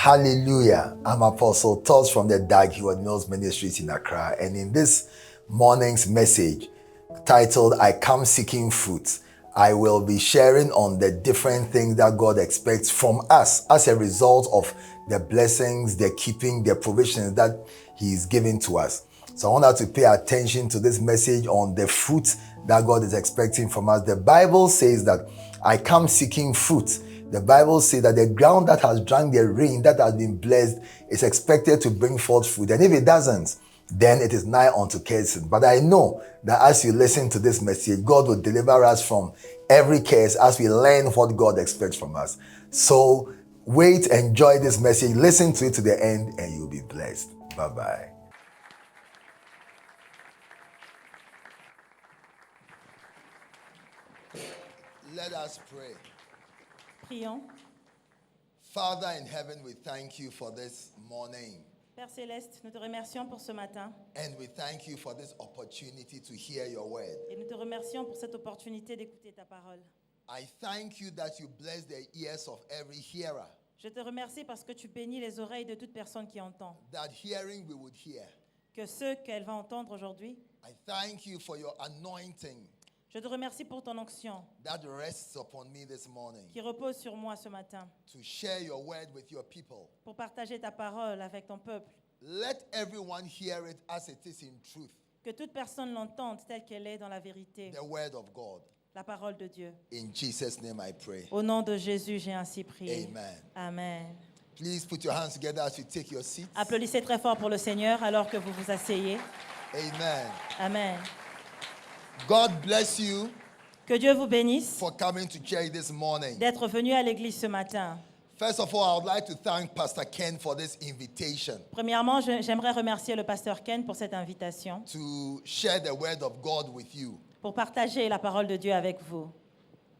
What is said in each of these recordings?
Hallelujah. I'm Apostle Toss from the Dag Heward Mills Ministries in Accra. And in this morning's message titled, I Come Seeking Fruit, I will be sharing on the different things that God expects from us as a result of the blessings, the keeping, the provisions that He's giving to us. So I want us to pay attention to this message on the fruit that God is expecting from us. The Bible says that I come seeking fruit. The Bible says that the ground that has drank the rain, that has been blessed, is expected to bring forth fruit. And if it doesn't, then it is nigh unto cursing. But I know that as you listen to this message, God will deliver us from every curse as we learn what God expects from us. So wait, enjoy this message, listen to it to the end, and you'll be blessed. Bye-bye. Let us pray. Prions. Father in heaven, we thank you for this morning. Père Céleste, nous te remercions pour ce matin And we thank you for this opportunity to hear your word. et nous te remercions pour cette opportunité d'écouter ta parole. I thank you that you bless the ears of every hearer, Je te remercie parce que tu bénis les oreilles de toute personne qui entend. that hearing we would hear. Que ceux qu'elle va entendre aujourd'hui, I thank you for your anointing je te remercie pour ton onction that rests upon me this morning qui repose sur moi ce matin to share your word with your people. pour partager ta parole avec ton peuple. Let everyone hear it as it is in truth, Que toute personne l'entende telle qu'elle est dans la vérité, the word of God. la parole de Dieu. In Jesus' name I pray. Au nom de Jésus, j'ai ainsi prié. Amen. Amen. Please put your hands together as you take your seats. Applaudissez très fort pour le Seigneur alors que vous vous asseyez. Amen. Amen. God bless you Que Dieu vous bénisse for coming to church this morning. d'être venu à l'église ce matin. First of all, I would like to thank Pastor Ken for this invitation Premièrement, j'aimerais remercier le pasteur Ken pour cette invitation, to share the word of God with you. pour partager la parole de Dieu avec vous.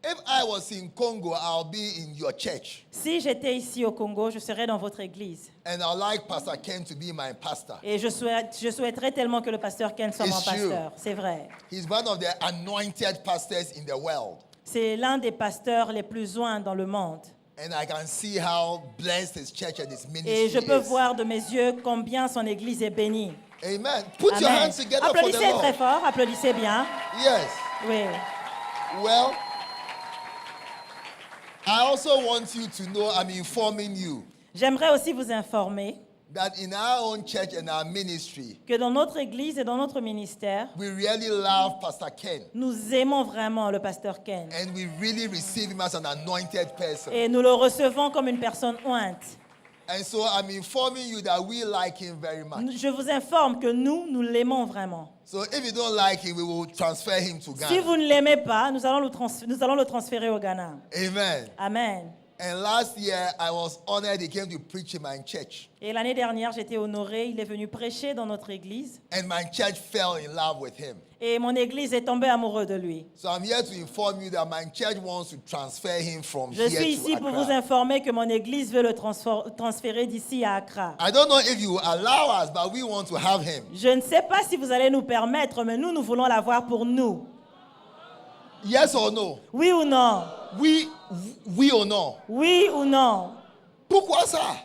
If I was in Congo, I'll be in your church. Si j'étais ici au Congo, je serais dans votre église. And I'd like Pastor Ken to be my pastor. Et je souhaiterais tellement que le pasteur Ken soit mon It's true. pasteur. C'est vrai. He's one of the anointed pastors in the world. C'est l'un des pasteurs les plus oints dans le monde. And I can see how blessed his church and his ministry Et je peux is. voir de mes yeux combien son église est bénie. Amen. Put your Amen. hands together for the Applaudissez très Lord. fort, applaudissez bien. Yes. Oui. Well, I also want you to know, I'm informing you J'aimerais aussi vous informer that in our own church and our ministry, que dans notre église et dans notre ministère, we really love Pastor Ken. nous aimons vraiment le pasteur Ken. And we really receive him as an anointed person. Et nous le recevons comme une personne ointe. And so I'm informing you that we like him very much. Je vous informe que nous l'aimons vraiment. So if you don't like him, we will transfer him to Si Ghana. vous ne l'aimez pas, nous allons le transférer au Ghana. Amen. Amen. And last year, I was honored he came to preach in my church. Et l'année dernière, j'étais honorée. Il est venu prêcher dans notre église. And my church fell in love with him. Et mon église est tombée amoureuse de lui. So I'm here to inform you that my church wants to transfer him from Je here suis to ici pour vous Accra. informer que mon église veut le transférer d'ici à Accra. I don't know if you allow us, but we want to have him. Je ne sais pas si vous allez nous permettre, mais nous voulons l'avoir pour nous. Yes or no? Oui ou non? Oui or no? Oui ou non? Pourquoi ça?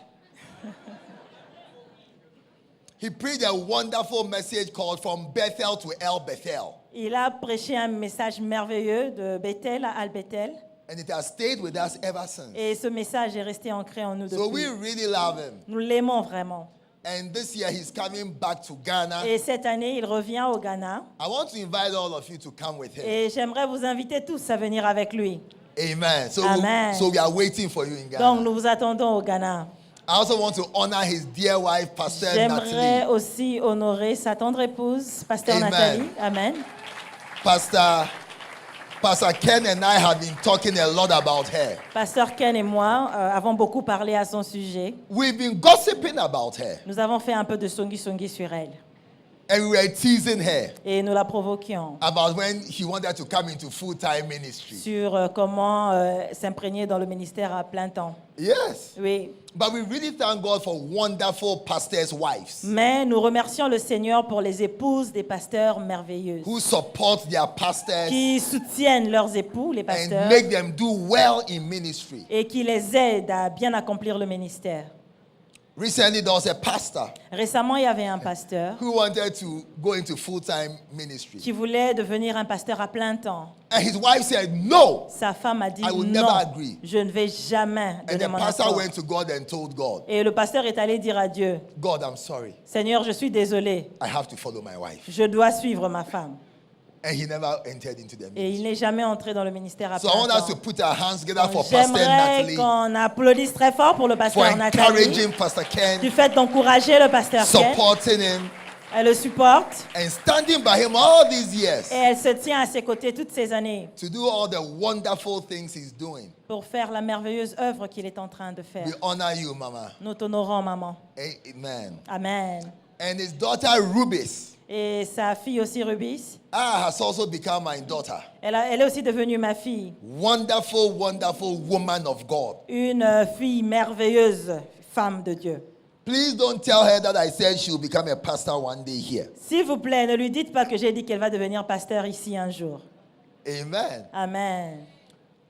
He preached a wonderful message called From Bethel to El Bethel. Il a prêché un message merveilleux de Bethel à Al-Bethel. And it has stayed with us ever since. Et ce message est resté ancré en nous So we depuis. really love him. Nous l'aimons vraiment. And this year he's coming back to Ghana. Et cette année, il revient au Ghana. I want to invite all of you to come with him. Et j'aimerais vous inviter tous à venir avec lui. Amen. So, Amen. so we are waiting for you in Ghana. Donc, nous vous attendons au Ghana. I also want to honor his dear wife, Pastor J'aimerais Natalie. aussi honorer sa tendre épouse, Pasteur Amen. Nathalie. Amen. Pastor Ken and I have been talking a lot about her. Pasteur Ken et moi avons beaucoup parlé à son sujet. We've been gossiping about her. Nous avons fait un peu de songi-songi sur elle. And we were teasing her Et nous la provoquions about when he wanted to come into full-time ministry. sur comment s'imprégner dans le ministère à plein temps. Yes. Oui. But we really thank God for wonderful pastors' wives Mais nous remercions le Seigneur pour les épouses des pasteurs merveilleuses who support their pastors qui soutiennent leurs époux, les and pasteurs, make them do well in ministry. et qui les aident à bien accomplir le ministère. Recently, there was a pastor Récemment, il y avait un pasteur who wanted to go into full-time ministry. qui voulait devenir un pasteur à plein temps. And his wife said, no. Sa femme a dit I will never non, agree. je ne vais jamais And donner the mon pastor accord. went to God and told God, Et le pasteur est allé dire à Dieu, God, I'm sorry. Seigneur, je suis désolé, I have to follow my wife. je dois suivre ma femme. And he never entered into the Et il ministry. n'est jamais entré dans le ministère à So I plein want us temps. to put our hands together for Pastor J'aimerais Natalie, qu'on applaudisse très fort pour le for pasteur Nathalie, encouraging Pastor du Ken, fait d'encourager le pasteur Ken. supporting him, Elle le supporte and standing by him all these years et elle se tient à ses côtés toutes ces années to do all the wonderful things he's doing. pour faire la merveilleuse œuvre qu'il est en train de faire. We honor you, Mama. Nous t'honorons, maman. Amen. Amen. And his daughter Rubis Et sa fille aussi, Rubis, has also become my daughter. elle est aussi devenue ma fille. Wonderful, wonderful woman of God. Une fille merveilleuse, femme de Dieu. Please don't tell her that I said she will become a pastor one day here. S'il vous plaît, ne lui dites pas que j'ai dit qu'elle va devenir pasteur ici un jour. Amen. Amen.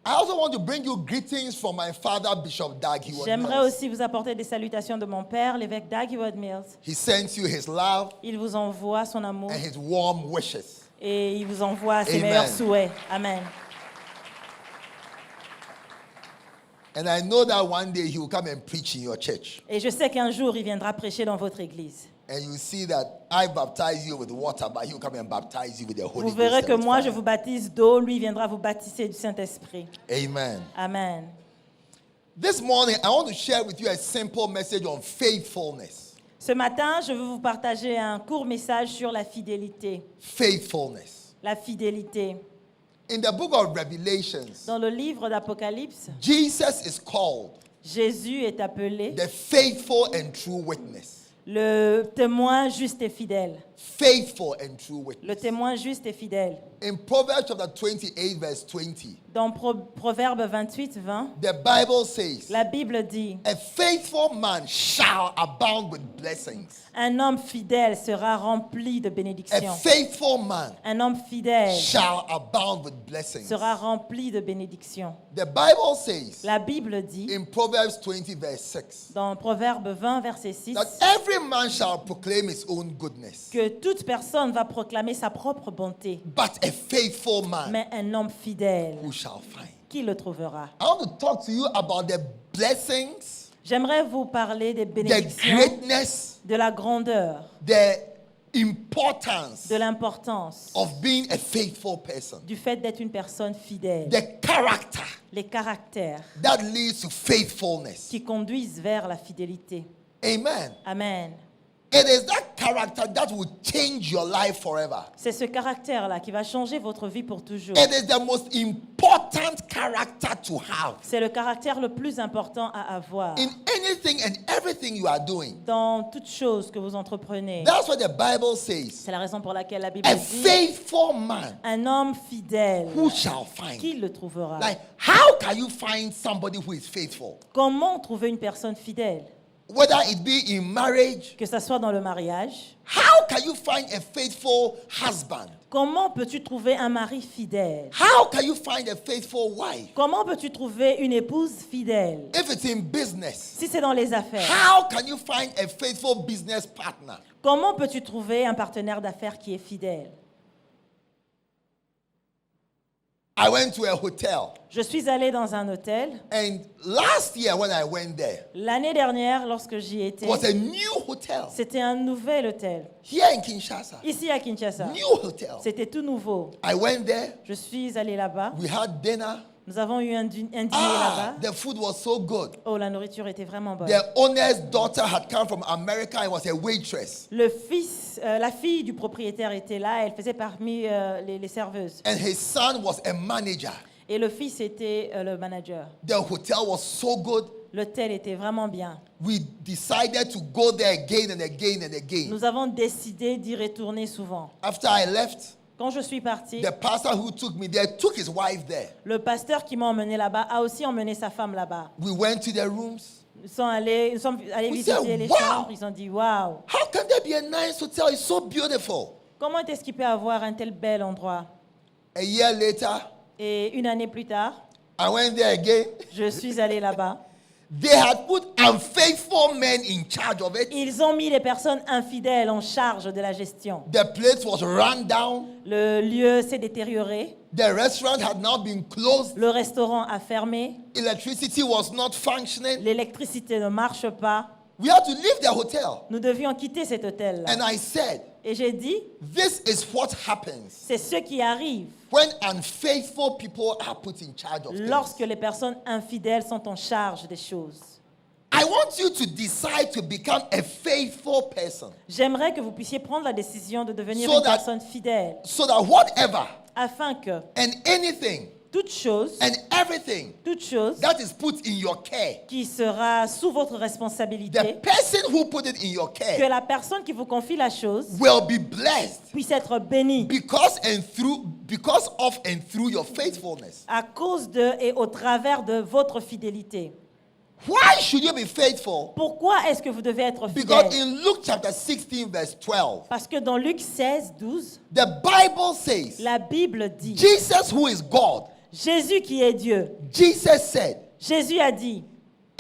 I also want to bring you greetings from my father, Bishop Dag Heward J'aimerais Mills. aussi vous apporter des salutations de mon père, l'évêque Dag Heward-Mills. He sends you his love Il vous envoie son amour and his warm wishes. et il vous envoie ses Amen. meilleurs souhaits. Amen. And I know that one day he will come and preach in your church. Et je sais qu'un jour, il viendra prêcher dans votre église. And you see that I baptize you with water, but he will come and baptize you with the Holy Vous Ghost. verrez que and with moi, fire. je vous baptise d'eau, lui viendra vous baptiser du Saint-Esprit. Amen. Amen. This morning, I want to share with you a simple message on faithfulness. Ce matin, je veux vous partager un court message sur la fidélité. Faithfulness. La fidélité. In the book of Revelations, Dans le livre d'Apocalypse, Jesus is called Jésus est appelé the faithful and true witness. le témoin juste et fidèle. Faithful and true Le witness. témoin juste et fidèle. In Proverbs chapter 28, verse 20, Dans Proverbe 28, 20, the Bible says, la Bible dit, a faithful man shall abound with blessings. un homme fidèle sera rempli de A bénédictions. faithful man Un homme fidèle shall abound with blessings. sera rempli de bénédictions. The Bible says La Bible dit, in Proverbs 20, verse 6, dans Proverbe 20, verset 6, that every man shall proclaim his own goodness, que toute personne va proclamer sa propre bonté, but a faithful man mais un homme fidèle, who shall find. qui le trouvera? I want to talk to you about the blessings, J'aimerais vous parler des the bénédictions, greatness, de la grandeur, the importance de l'importance of being a faithful person, du fait d'être une personne fidèle, the character les caractères that leads to faithfulness. qui conduisent vers la fidélité. Amen. Amen. It is that character that will change your life forever. C'est ce caractère-là qui va changer votre vie pour toujours. It is the most important character to have C'est le caractère le plus important à avoir in anything and everything you are doing. dans toute chose que vous entreprenez. That's what the Bible says. C'est la raison pour laquelle la Bible A dit, faithful man un homme fidèle, who shall find. qui le trouvera? Like, how can you find somebody who is faithful? Comment trouver une personne fidèle? Whether it be in marriage, Que ce soit dans le mariage. how can you find a faithful husband? Comment peux-tu trouver un mari fidèle? How can you find a faithful wife? Comment peux-tu trouver une épouse fidèle? If it's in business, Si c'est dans les affaires. how can you find a faithful business partner? Comment peux-tu trouver un partenaire d'affaires qui est fidèle? I went to a hotel, Je suis allée dans un hôtel. and last year when I went there, L'année dernière, lorsque j'y étais, it was a new hotel c'était un nouvel hôtel. here in Kinshasa. Ici à Kinshasa. New hotel. C'était tout nouveau. I went there, Je suis allée là-bas. we had dinner. Nous avons eu un dîner là-bas. The food was so good. Oh, la nourriture était vraiment bonne. The owner's daughter had come from America and was a waitress. La fille du propriétaire était là. Elle faisait parmi les serveuses. And his son was a manager. Et le fils était le manager. The hotel was so good. L'hôtel était vraiment bien. We decided to go there again and again and again. Nous avons décidé d'y retourner souvent. After I left, Quand je suis partie, the pastor who took me there took his wife there. le pasteur qui m'a emmené là-bas a aussi emmené sa femme là-bas. We went to the rooms. Nous sommes allés We visiter said, les wow. chambres. Ils ont dit, waouh, How can there be a nice hotel? It's so beautiful. comment est-ce qu'il peut avoir un tel bel endroit? A year later, Et une année plus tard, I went there again. je suis allée là-bas. They had put unfaithful men in charge of it. Ils ont mis les personnes infidèles en charge de la gestion. The place was run down. Le lieu s'est détérioré. The restaurant had now been closed. Le restaurant a fermé. Electricity was not functioning. L'électricité ne marche pas. We had to leave the hotel. Nous devions quitter cet hôtel-là. And I said, Et j'ai dit, this is what happens c'est ce qui arrive when unfaithful people are put in charge of things. lorsque les personnes infidèles sont en charge des choses. I want you to decide to become a faithful person J'aimerais que vous puissiez prendre la décision de devenir So une that- personne fidèle, so that whatever afin que and anything toute chose and everything that is put in your care, qui sera sous votre the responsabilité, person who put it in your que care la personne qui vous confie la chose will be blessed puisse être bénie because of and through your faithfulness. à cause de et au travers de votre fidélité. Why should you be faithful? Pourquoi est-ce que vous devez être Because fidèle? in Luke chapter 16 verse 12, Parce que dans Luc 16, 12, the Bible says, la Bible dit, Jesus who is God, Jésus qui est Dieu, Jesus said, Jésus a dit,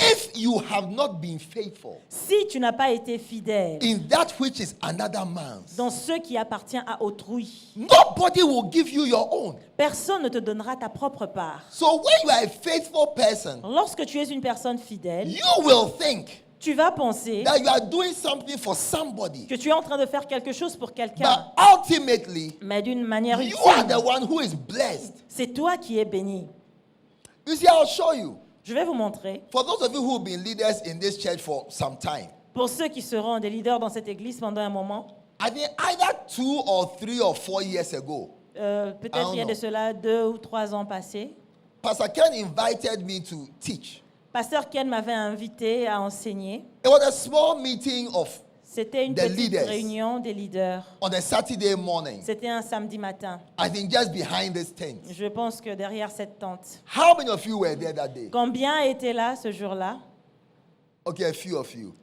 if you have not been faithful si tu n'as pas été fidèle in that which is another man's, dans ce qui appartient à autrui, nobody will give you your own. personne ne te donnera ta propre part. So when you are a faithful person, Lorsque tu es une personne fidèle, you will think tu vas penser that you are doing something for somebody. que tu es en train de faire quelque chose pour quelqu'un, But ultimately, mais d'une manière you are ultime, the one who is blessed. c'est toi qui es béni. You see, I'll show you. Je vais vous montrer. For those of you who have been leaders in this church for some time, Pour ceux qui seront des leaders dans cette église pendant un moment, I think either 2 or 3 or 4 years ago, peut-être il y a de cela 2 ou 3 ans passés, Pastor Ken invited me to teach. Pasteur Ken m'avait invité à enseigner. It was a small meeting of C'était une The petite leaders. réunion des leaders. on a Saturday morning. C'était un samedi matin. I think just behind this tent. Je pense que derrière cette tente. How many of you were there that day? Combien étaient là ce jour-là? Okay, a few of you.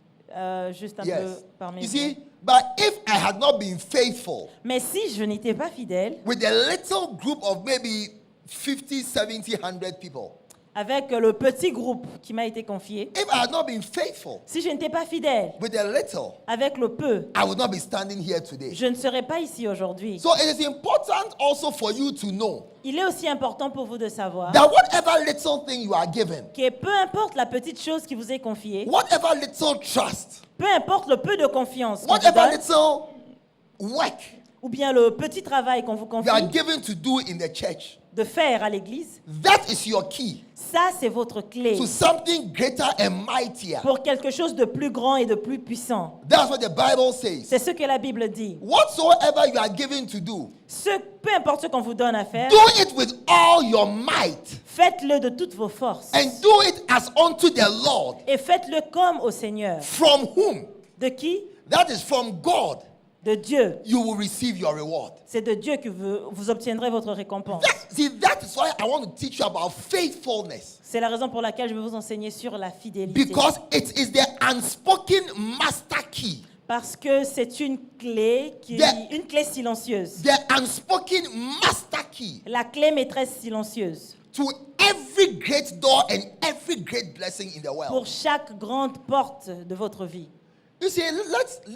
Juste un Yes. peu parmi You vous. see, but if I had not been faithful Mais si je n'étais pas fidèle, with a little group of maybe 50, 70, 100 people, avec le petit groupe qui m'a été confié, if I had not been faithful si je n'étais pas fidèle, with a little, avec le peu, I would not be standing here today. je ne serais pas ici aujourd'hui. So it is important also for you to know Il est aussi important pour vous de savoir that whatever little thing you are given, que peu importe la petite chose qui vous est confiée, whatever little trust, peu importe le peu de confiance qu'on vous whatever donne, little work ou bien le petit travail qu'on vous you are confie given to do in the church, de faire à l'église, that is your key ça c'est votre clé to something greater and mightier. pour quelque chose de plus grand et de plus puissant. That's what the Bible says. C'est ce que la Bible dit. Whatsoever you are given to do, Peu importe ce qu'on vous donne à faire, do it with all your might faites-le de toutes vos forces and do it as unto the Lord, et faites-le comme au Seigneur. from whom, De qui? that is from God, De Dieu. you will receive your reward. C'est de Dieu que vous obtiendrez votre récompense. That is why I want to teach you about faithfulness. C'est la raison pour laquelle je vais vous enseigner sur la fidélité. Because it is the unspoken master key, Parce que c'est une clé une clé silencieuse. the unspoken master key La clé maîtresse silencieuse. to every great door and every great blessing in the Pour world. chaque grande porte de votre vie. You see,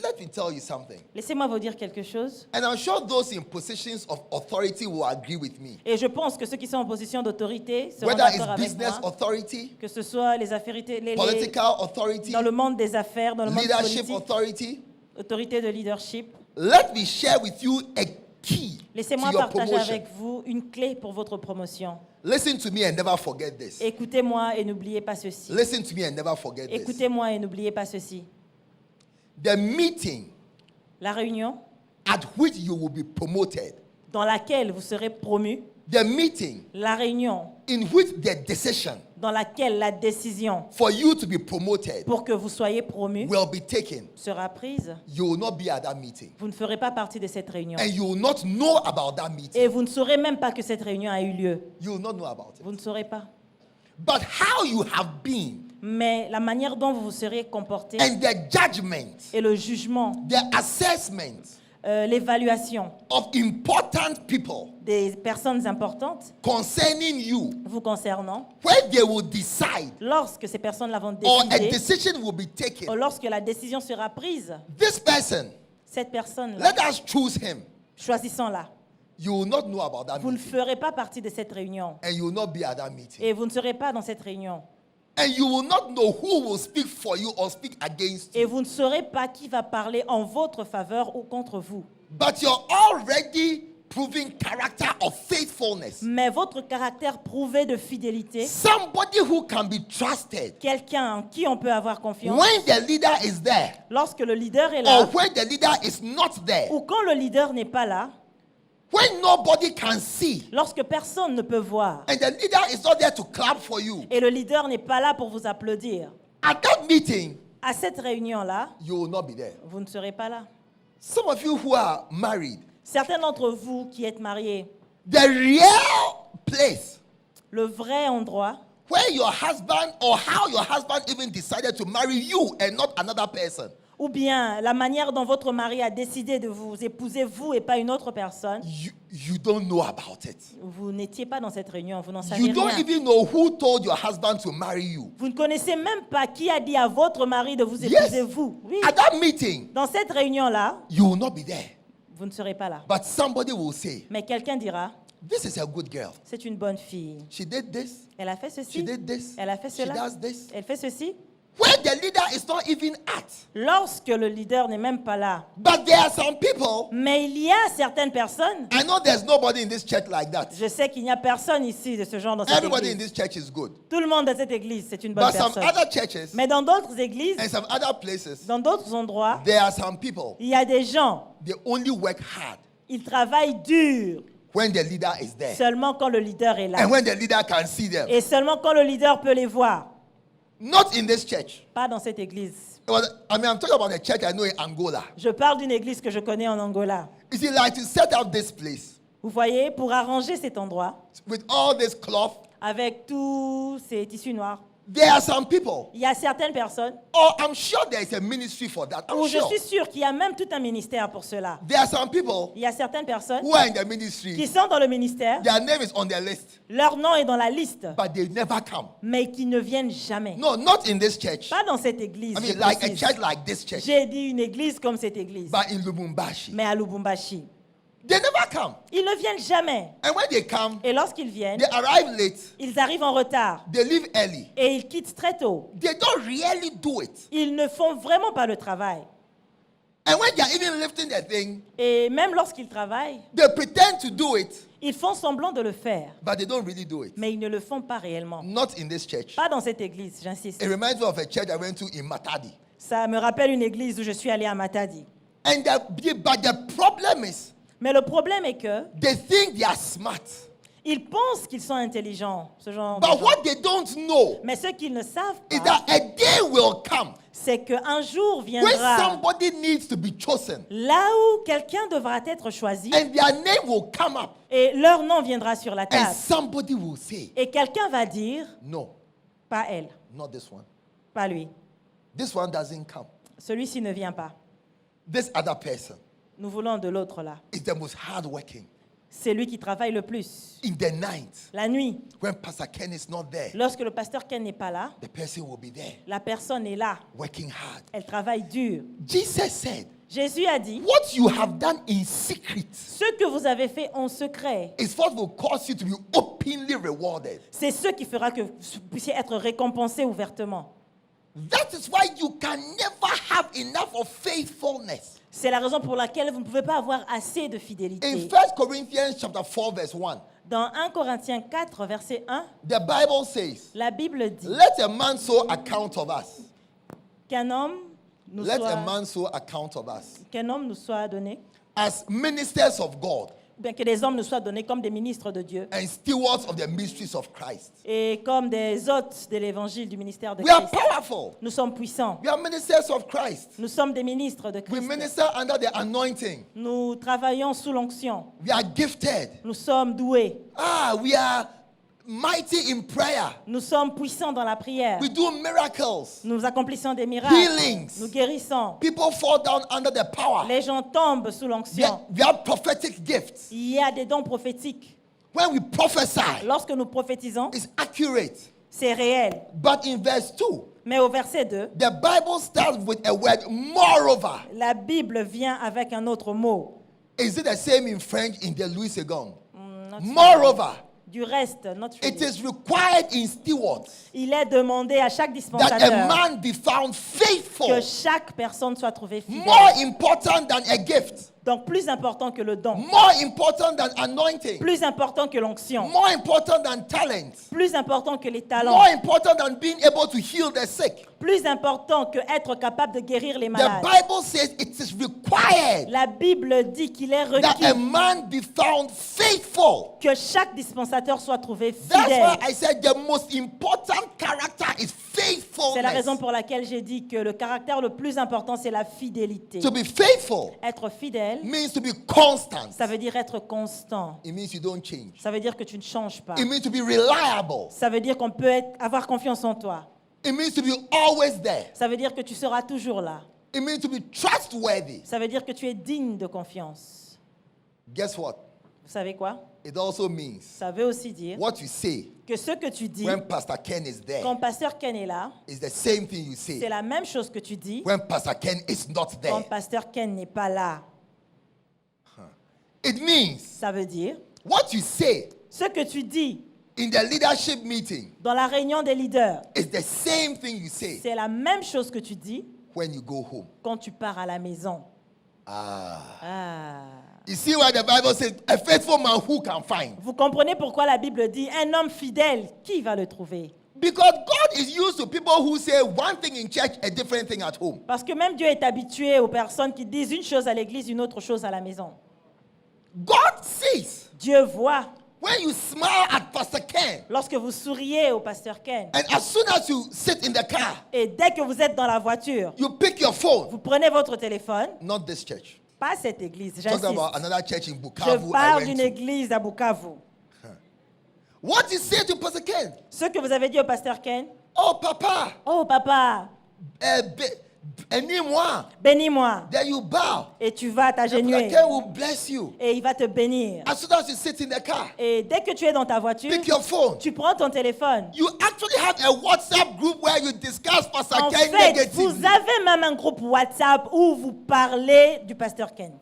let me tell you something. Laissez-moi vous dire quelque chose. And I'm sure those in positions of authority will agree with me. Et je pense que ceux qui sont en position d'autorité seront Whether d'accord it's avec business moi. authority, Que ce soit les affaires, political authority, dans le monde des affaires, dans le monde leadership politique, authority, autorité de leadership. let me share with you a key to Laissez-moi your partager promotion. avec vous une clé pour votre promotion. Listen to me and never forget this. Écoutez-moi et n'oubliez pas ceci. Listen to me and never forget this. Écoutez-moi et n'oubliez pas ceci. The meeting La réunion at which you will be promoted, dans laquelle vous serez promu, the meeting la réunion in which the decision dans laquelle la décision for you to be promoted pour que vous soyez promu will be taken, sera prise, you will not be at that meeting. vous ne ferez pas partie de cette réunion. And you will not know about that meeting. Et vous ne saurez même pas que cette réunion a eu lieu. You will not know about it. Vous ne saurez pas. But how you have been Mais la manière dont vous vous serez comporté and the judgment, et le jugement, the assessment l'évaluation of important people des personnes importantes concerning you, vous concernant, where they will decide lorsque ces personnes-là vont or a décider, decision will be ou taken, lorsque la décision sera prise, this person, cette personne-là, let us choose him. choisissons-la. You will not know about that Vous ne meeting, ferez pas partie de cette réunion. and you will not be at that meeting. Et vous ne serez pas dans cette réunion. And you will not know who will speak for you or speak against you. Et vous ne saurez pas qui va parler en votre faveur ou contre vous. But you're already proving character of faithfulness. Mais votre caractère prouvé de fidélité, Somebody who can be trusted quelqu'un en qui on peut avoir confiance, when the leader is there lorsque le leader est là, or when the leader is not there, ou quand le leader n'est pas là, when nobody can see lorsque personne ne peut voir, and the leader is not there to clap for you. et le leader n'est pas là pour vous applaudir, At that meeting, à cette réunion-là, you will not be there. vous ne serez pas là. Some of you who are married, Certains d'entre vous qui êtes mariés, the real place le vrai endroit where your husband or how your husband even decided to marry you and not another person, ou bien la manière dont votre mari a décidé de vous épouser, vous et pas une autre personne, you don't know about it. vous n'étiez pas dans cette réunion, vous n'en savez You don't rien. even know who told your husband to marry you. Vous ne connaissez même pas qui a dit à votre mari de vous Yes. épouser, vous. Oui. At that meeting, Dans cette réunion-là, you will not be there. vous ne serez pas là. But somebody will say, Mais quelqu'un dira, this is a good girl. c'est une bonne fille. She did this. Elle a fait She ceci. did this. Elle a fait She cela. does this. Elle fait ceci. Where the leader is not even at. Lorsque le leader n'est même pas là. But there are some people, Mais il y a certaines personnes, I know there's nobody in this church like that. je sais qu'il n'y a personne ici de ce genre dans cette Everybody in église. this church is good. Tout le monde dans cette église, c'est une bonne But some personne. other churches Mais dans d'autres églises, and some other places, dans d'autres endroits, there are some people, il y a des gens, they only work hard ils travaillent dur when the leader is there. seulement quand le leader est là. And when the leader can see them. Et seulement quand le leader peut les voir. Not in this church. Pas dans cette église. I'm talking about the church I know in Angola. Je parle d'une église que je connais en Angola. You see, like to set up this place Vous voyez, pour arranger cet endroit, with all this cloth, avec tous ces tissus noirs, there are some people, il y a certaines personnes or I'm sure there is a ministry for that. I'm où je sure. suis sûre qu'il y a même tout un ministère pour cela. There are some people Il y a certaines personnes who are in the qui ministry, sont dans le ministère, their name is on their list, leur nom est dans la liste, but they never come. mais qui ne viennent jamais. No, not in this church. Pas dans cette église, I je mean, like a précise. church like this church, J'ai dit une église comme cette église, but in Lubumbashi. mais à Lubumbashi. They never come. Ils ne viennent jamais. And when they come, Et lorsqu'ils viennent, they arrive late, ils arrivent en retard they leave early. et ils quittent très tôt. They don't really do it. Ils ne font vraiment pas le travail. And when they are even lifting the thing, Et même lorsqu'ils travaillent, they pretend to do it, ils font semblant de le faire, but they don't really do it. mais ils ne le font pas réellement. Not in this church. Pas dans cette église, j'insiste. It reminds me of a church I went to in Matadi. Ça me rappelle une église où je suis allée à Matadi. And but the problem is, Mais le problème est que they think they are smart. ils pensent qu'ils sont intelligents, ce genre de But gens. what they don't know Mais ce qu'ils ne savent is pas, that a day will come c'est qu'un jour when viendra somebody needs to be chosen. là où quelqu'un devra être choisi And their name will come up. et leur nom viendra sur la And table. somebody will say, Et quelqu'un va dire, no, pas elle, not this one. pas lui. This one doesn't come. Celui-ci ne vient pas. This other person Nous voulons de l'autre là. is the most hardworking. C'est lui qui travaille le plus. In the night, La nuit, when Pastor Ken is not there, lorsque le pasteur Ken n'est pas là, the person will be there, la personne est là. working hard. Elle travaille dur. Jesus said, Jésus a dit, what you have done in secret ce que vous avez fait en secret, is what will cause you to be openly rewarded. c'est ce qui fera que vous puissiez être récompensé ouvertement. That is why you can never have enough of faithfulness. C'est la raison pour laquelle vous ne pouvez pas avoir assez de In fidélité. 1 Corinthians chapter 4 verse 1, Dans 1 Corinthiens 4, verset 1, the Bible says, la Bible dit let a man so account of us. qu'un homme nous Let a soit, man so account of us qu'un homme nous soit donné, as ministers of God bien que les hommes nous soient donnés comme des ministres de Dieu and stewards of the mysteries of Christ. et comme des hôtes de l'évangile du ministère de We are Christ. powerful. Nous sommes puissants. We are ministers of Christ. Nous sommes des ministres de We Christ. minister under the anointing. Nous travaillons sous l'onction. We are gifted. Nous sommes doués. We are mighty in prayer. Nous sommes puissants dans la prière. We do miracles. Nous accomplissons des miracles. Healings. Nous guérissons. People fall down under the power. Les gens tombent sous l'onction. We have prophetic gifts. Il y a des dons prophétiques. When we prophesy, Lorsque nous prophétisons, it's accurate. c'est réel. But in verse 2, Mais au verset 2, the Bible starts with a word, moreover. la Bible vient avec un autre mot. Is it the same in French in the Louis II? Not Moreover, Du reste, not it really. is required in stewards Il est demandé à chaque that a dispensateur man be found faithful. que chaque personne soit trouvée fidèle. More important than a gift. Donc plus important que le don, More important than anointing. plus important que l'onction, More important than talent. plus important que les talents, More important than being able to heal the sick. plus important que être capable de guérir les The malades. Bible says it is required La Bible dit qu'il est that a requis man be found faithful. que chaque dispensateur soit trouvé That's fidèle. why I said the most important character is C'est la raison faithfulness. pour laquelle j'ai dit que le caractère le plus important, c'est la fidélité. To be faithful Être fidèle, means to be constant. ça veut dire être constant. It means you don't change. Ça veut dire que tu ne changes pas. It means to be reliable. Ça veut dire qu'on peut avoir confiance en toi. It means to be always there. Ça veut dire que tu seras toujours là. It means to be trustworthy. Ça veut dire que tu es digne de confiance. Guess what? Vous savez quoi? It also means Ça veut aussi dire what you say que ce que tu dis, when Pastor Ken is there quand Pasteur Ken est là, is the same thing you c'est say la même chose que tu dis when Pastor Ken is not there. quand Pasteur Ken n'est pas là. It means Ça veut dire what you say ce que tu dis in the leadership meeting dans la réunion des leaders, is the same thing you say c'est la même chose que tu dis when you go home. quand tu pars à la maison. Ah. Ah. You see why the Bible says a faithful man who can find? Vous comprenez pourquoi la Bible dit un homme fidèle, qui va le trouver? Because God is used to people who say one thing in church, a different thing at home. Parce que même Dieu est habitué aux personnes qui disent une chose à l'église, une autre chose à la maison. God sees Dieu voit when you smile at Pastor Ken, lorsque vous souriez au pasteur Ken. and as soon as you sit in the car, Et dès que vous êtes dans la voiture, you pick your phone. vous prenez votre téléphone, Not this church. pas cette église, Talking j'insiste. about another church in Je Bukavu I parle went d'une to. église à Bukavu. What you say to Pastor Ken? Ce que vous avez dit au pasteur Ken, Oh, Papa, oh papa, bénis-moi. bénis-moi. Then you bow. Et tu vas And Pastor t'agenouiller. Ken will bless you. Et il va te bénir. As soon as you sit in the car, Et dès que tu es dans ta voiture, pick your phone. tu prends ton téléphone. You actually have a WhatsApp group where you discuss Pastor En Ken fait, negatively. vous avez même un groupe WhatsApp où vous parlez du pasteur Ken.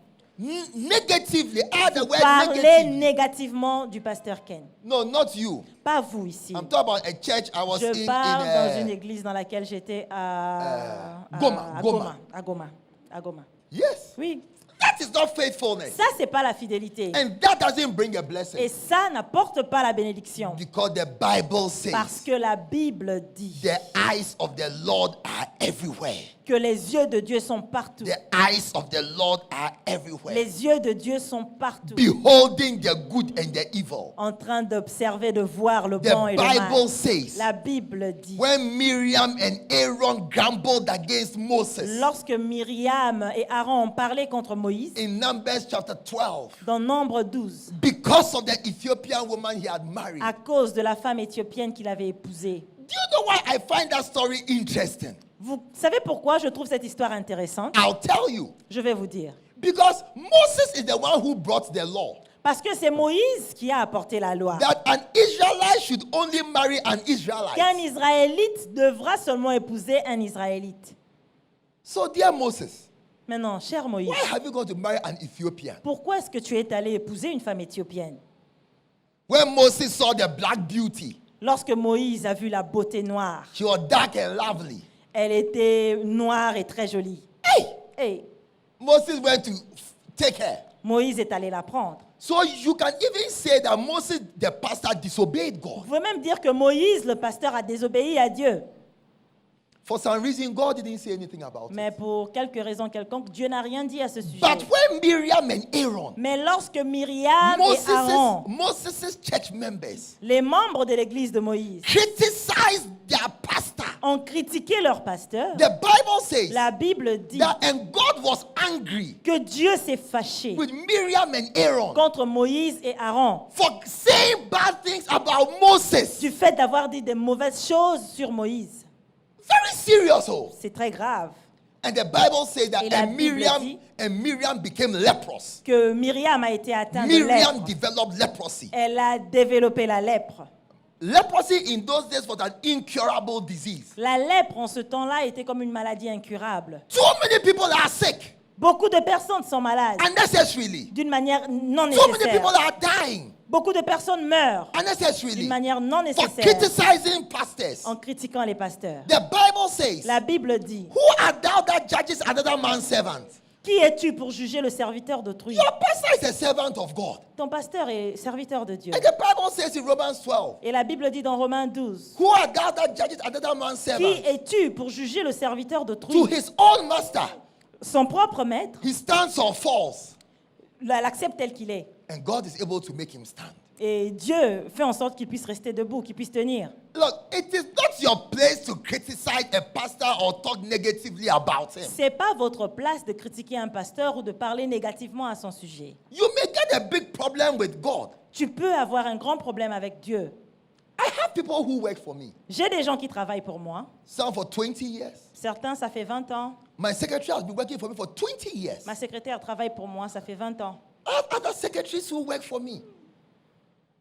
Negatively. Add the word Parlez negatively. négativement du pasteur Ken. No, not you. Pas vous ici. I'm talking about a church I was Je in parle dans une église dans laquelle j'étais Goma, à Goma. À Goma. Yes. Oui. That is not faithfulness. Ça, c'est pas la fidélité. And that doesn't bring a blessing. Et ça n'apporte pas la bénédiction. Because the Bible Parce says que la Bible dit the eyes of the Lord are everywhere. que les yeux de Dieu sont partout. The eyes of the Lord are everywhere. Les yeux de Dieu sont partout. Beholding the good and the evil. En train d'observer, de voir le The bon et le mal. Bible says La Bible dit, when Miriam and Aaron grumbled against Moses lorsque Myriam et Aaron ont parlé contre Moïse, in Numbers chapter 12, dans Nombre 12, because of the Ethiopian woman he had married. à cause de la femme éthiopienne qu'il avait épousée. Do you know why I find that story interesting? Vous savez pourquoi je trouve cette histoire intéressante? I'll tell you. Je vais vous dire. Because Moses is the one who brought the law. Parce que c'est Moïse qui a apporté la loi. That an Israelite should only marry an Israelite. Qu'un Israélite devra seulement épouser un Israélite. So, dear Moses, Maintenant, cher Moïse, why have you gone to marry an Ethiopian? pourquoi est-ce que tu es allé épouser une femme éthiopienne? When Moses saw the black beauty, Lorsque Moïse a vu la beauté noire, she was dark and lovely. elle était noire et très jolie. Hey! Et Moses went to take her. Moïse est allé la prendre. So you can even say that Moses, the pastor, disobeyed God. Vous pouvez même dire que Moïse, le pasteur, a désobéi à Dieu. For some reason, God didn't say anything about Mais it. pour quelque raison quelconque, Dieu n'a rien dit à ce sujet. But when Miriam and Aaron, Mais lorsque Myriam et Aaron, Moses' church members, les membres de l'église de Moïse, criticized their pastor, ont critiqué leur pasteur. The Bible says La Bible dit that and God was angry que Dieu s'est fâché with Miriam and Aaron contre Moïse et Aaron for saying bad things about Moses. du fait d'avoir dit des mauvaises choses sur Moïse. Very serious, oh. C'est très grave. And the Bible says that Et la Bible dit Miriam became leprous. Que Myriam a été atteinte de Miriam lèpre. developed leprosy. Elle a développé la lèpre. Leprosy in those days was an incurable disease. La lèpre en ce temps-là était comme une maladie incurable. Too many people are sick Beaucoup de personnes sont malades unnecessarily. d'une manière non Too many nécessaire. people are dying Beaucoup de personnes meurent d'une unnecessarily manière non for nécessaire criticizing pastors. en critiquant les pasteurs. The Bible says, La Bible dit, who art thou that judges another man's servant? qui es-tu pour juger le serviteur d'autrui? Your pastor is a servant of God. Ton pasteur est serviteur de Dieu. And the Bible says in Romans 12, Et la Bible dit dans Romains 12, who art thou that judges another man's qui servant? es-tu pour juger le serviteur To d'autrui? his own master, Son propre maître he stands or falls. l'accepte tel qu'il est. And God is able to make him stand. Et Dieu fait en sorte qu'il puisse rester debout, qu'il puisse tenir. Look, it is not your place to criticize a pastor or talk negatively about him. C'est pas votre place de critiquer un pasteur ou de parler négativement à son sujet. You may get a big problem with God. Tu peux avoir un grand problème avec Dieu. I have people who work for me. J'ai des gens qui travaillent pour moi. Some for 20 years. Certains, ça fait 20 ans. My secretary has been working for me for 20 years. Ma secrétaire travaille pour moi, ça fait 20 ans. I have other secretaries who work for me.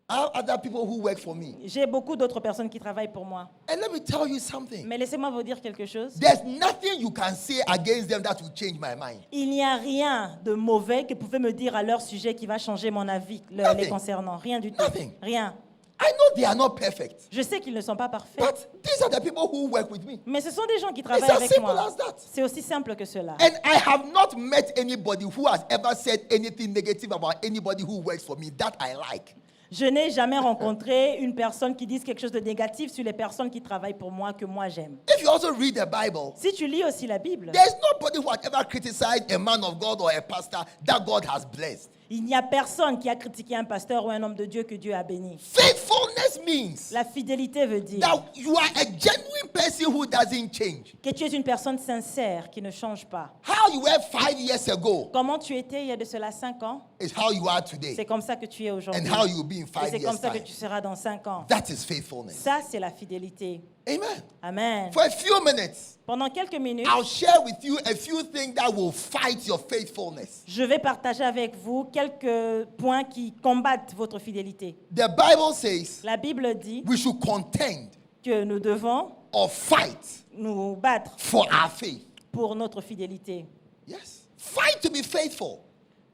I have other people who work for me. J'ai beaucoup d'autres personnes qui travaillent pour moi. And let me tell you something. Mais laissez-moi vous dire quelque chose. There's nothing you can say against them that will change my mind. Il n'y a rien de mauvais que vous pouvez me dire à leur sujet qui va changer mon avis les Nothing. concernant. Rien du tout. Nothing. Rien. I know they are not perfect. Je sais qu'ils ne sont pas parfaits. But these are the people who work with me. Mais ce sont des gens qui It's travaillent as avec simple moi. as that. C'est aussi simple que cela. And I have not met anybody who has ever said anything negative about anybody who works for me that I like. Je n'ai jamais rencontré une personne qui dise quelque chose de négatif sur les personnes qui travaillent pour moi, que moi j'aime. If you also read the Bible, Si tu lis aussi la Bible, there's nobody who has ever criticized a man of God or a pastor that God has blessed. il n'y a personne qui a critiqué un pasteur ou un homme de Dieu que Dieu a béni. Faithfulness means La fidélité veut dire that you are a genuine person who doesn't change. que tu es une personne sincère qui ne change pas. How you were 5 years ago Comment tu étais il y a de cela 5 ans, is how you are today. c'est comme ça que tu es aujourd'hui. And how you will be in Et 5 c'est years' comme ça que time. tu seras dans 5 ans. That is faithfulness. Ça, c'est la fidélité. Amen. Amen. For a few minutes, Pendant quelques minutes, I'll share with you a few things that will fight your faithfulness. je vais partager avec vous quelques points qui combattent votre fidélité. The Bible says La Bible dit we should contend que nous devons or fight nous battre for our faith. pour notre fidélité. Yes. Fight to be faithful.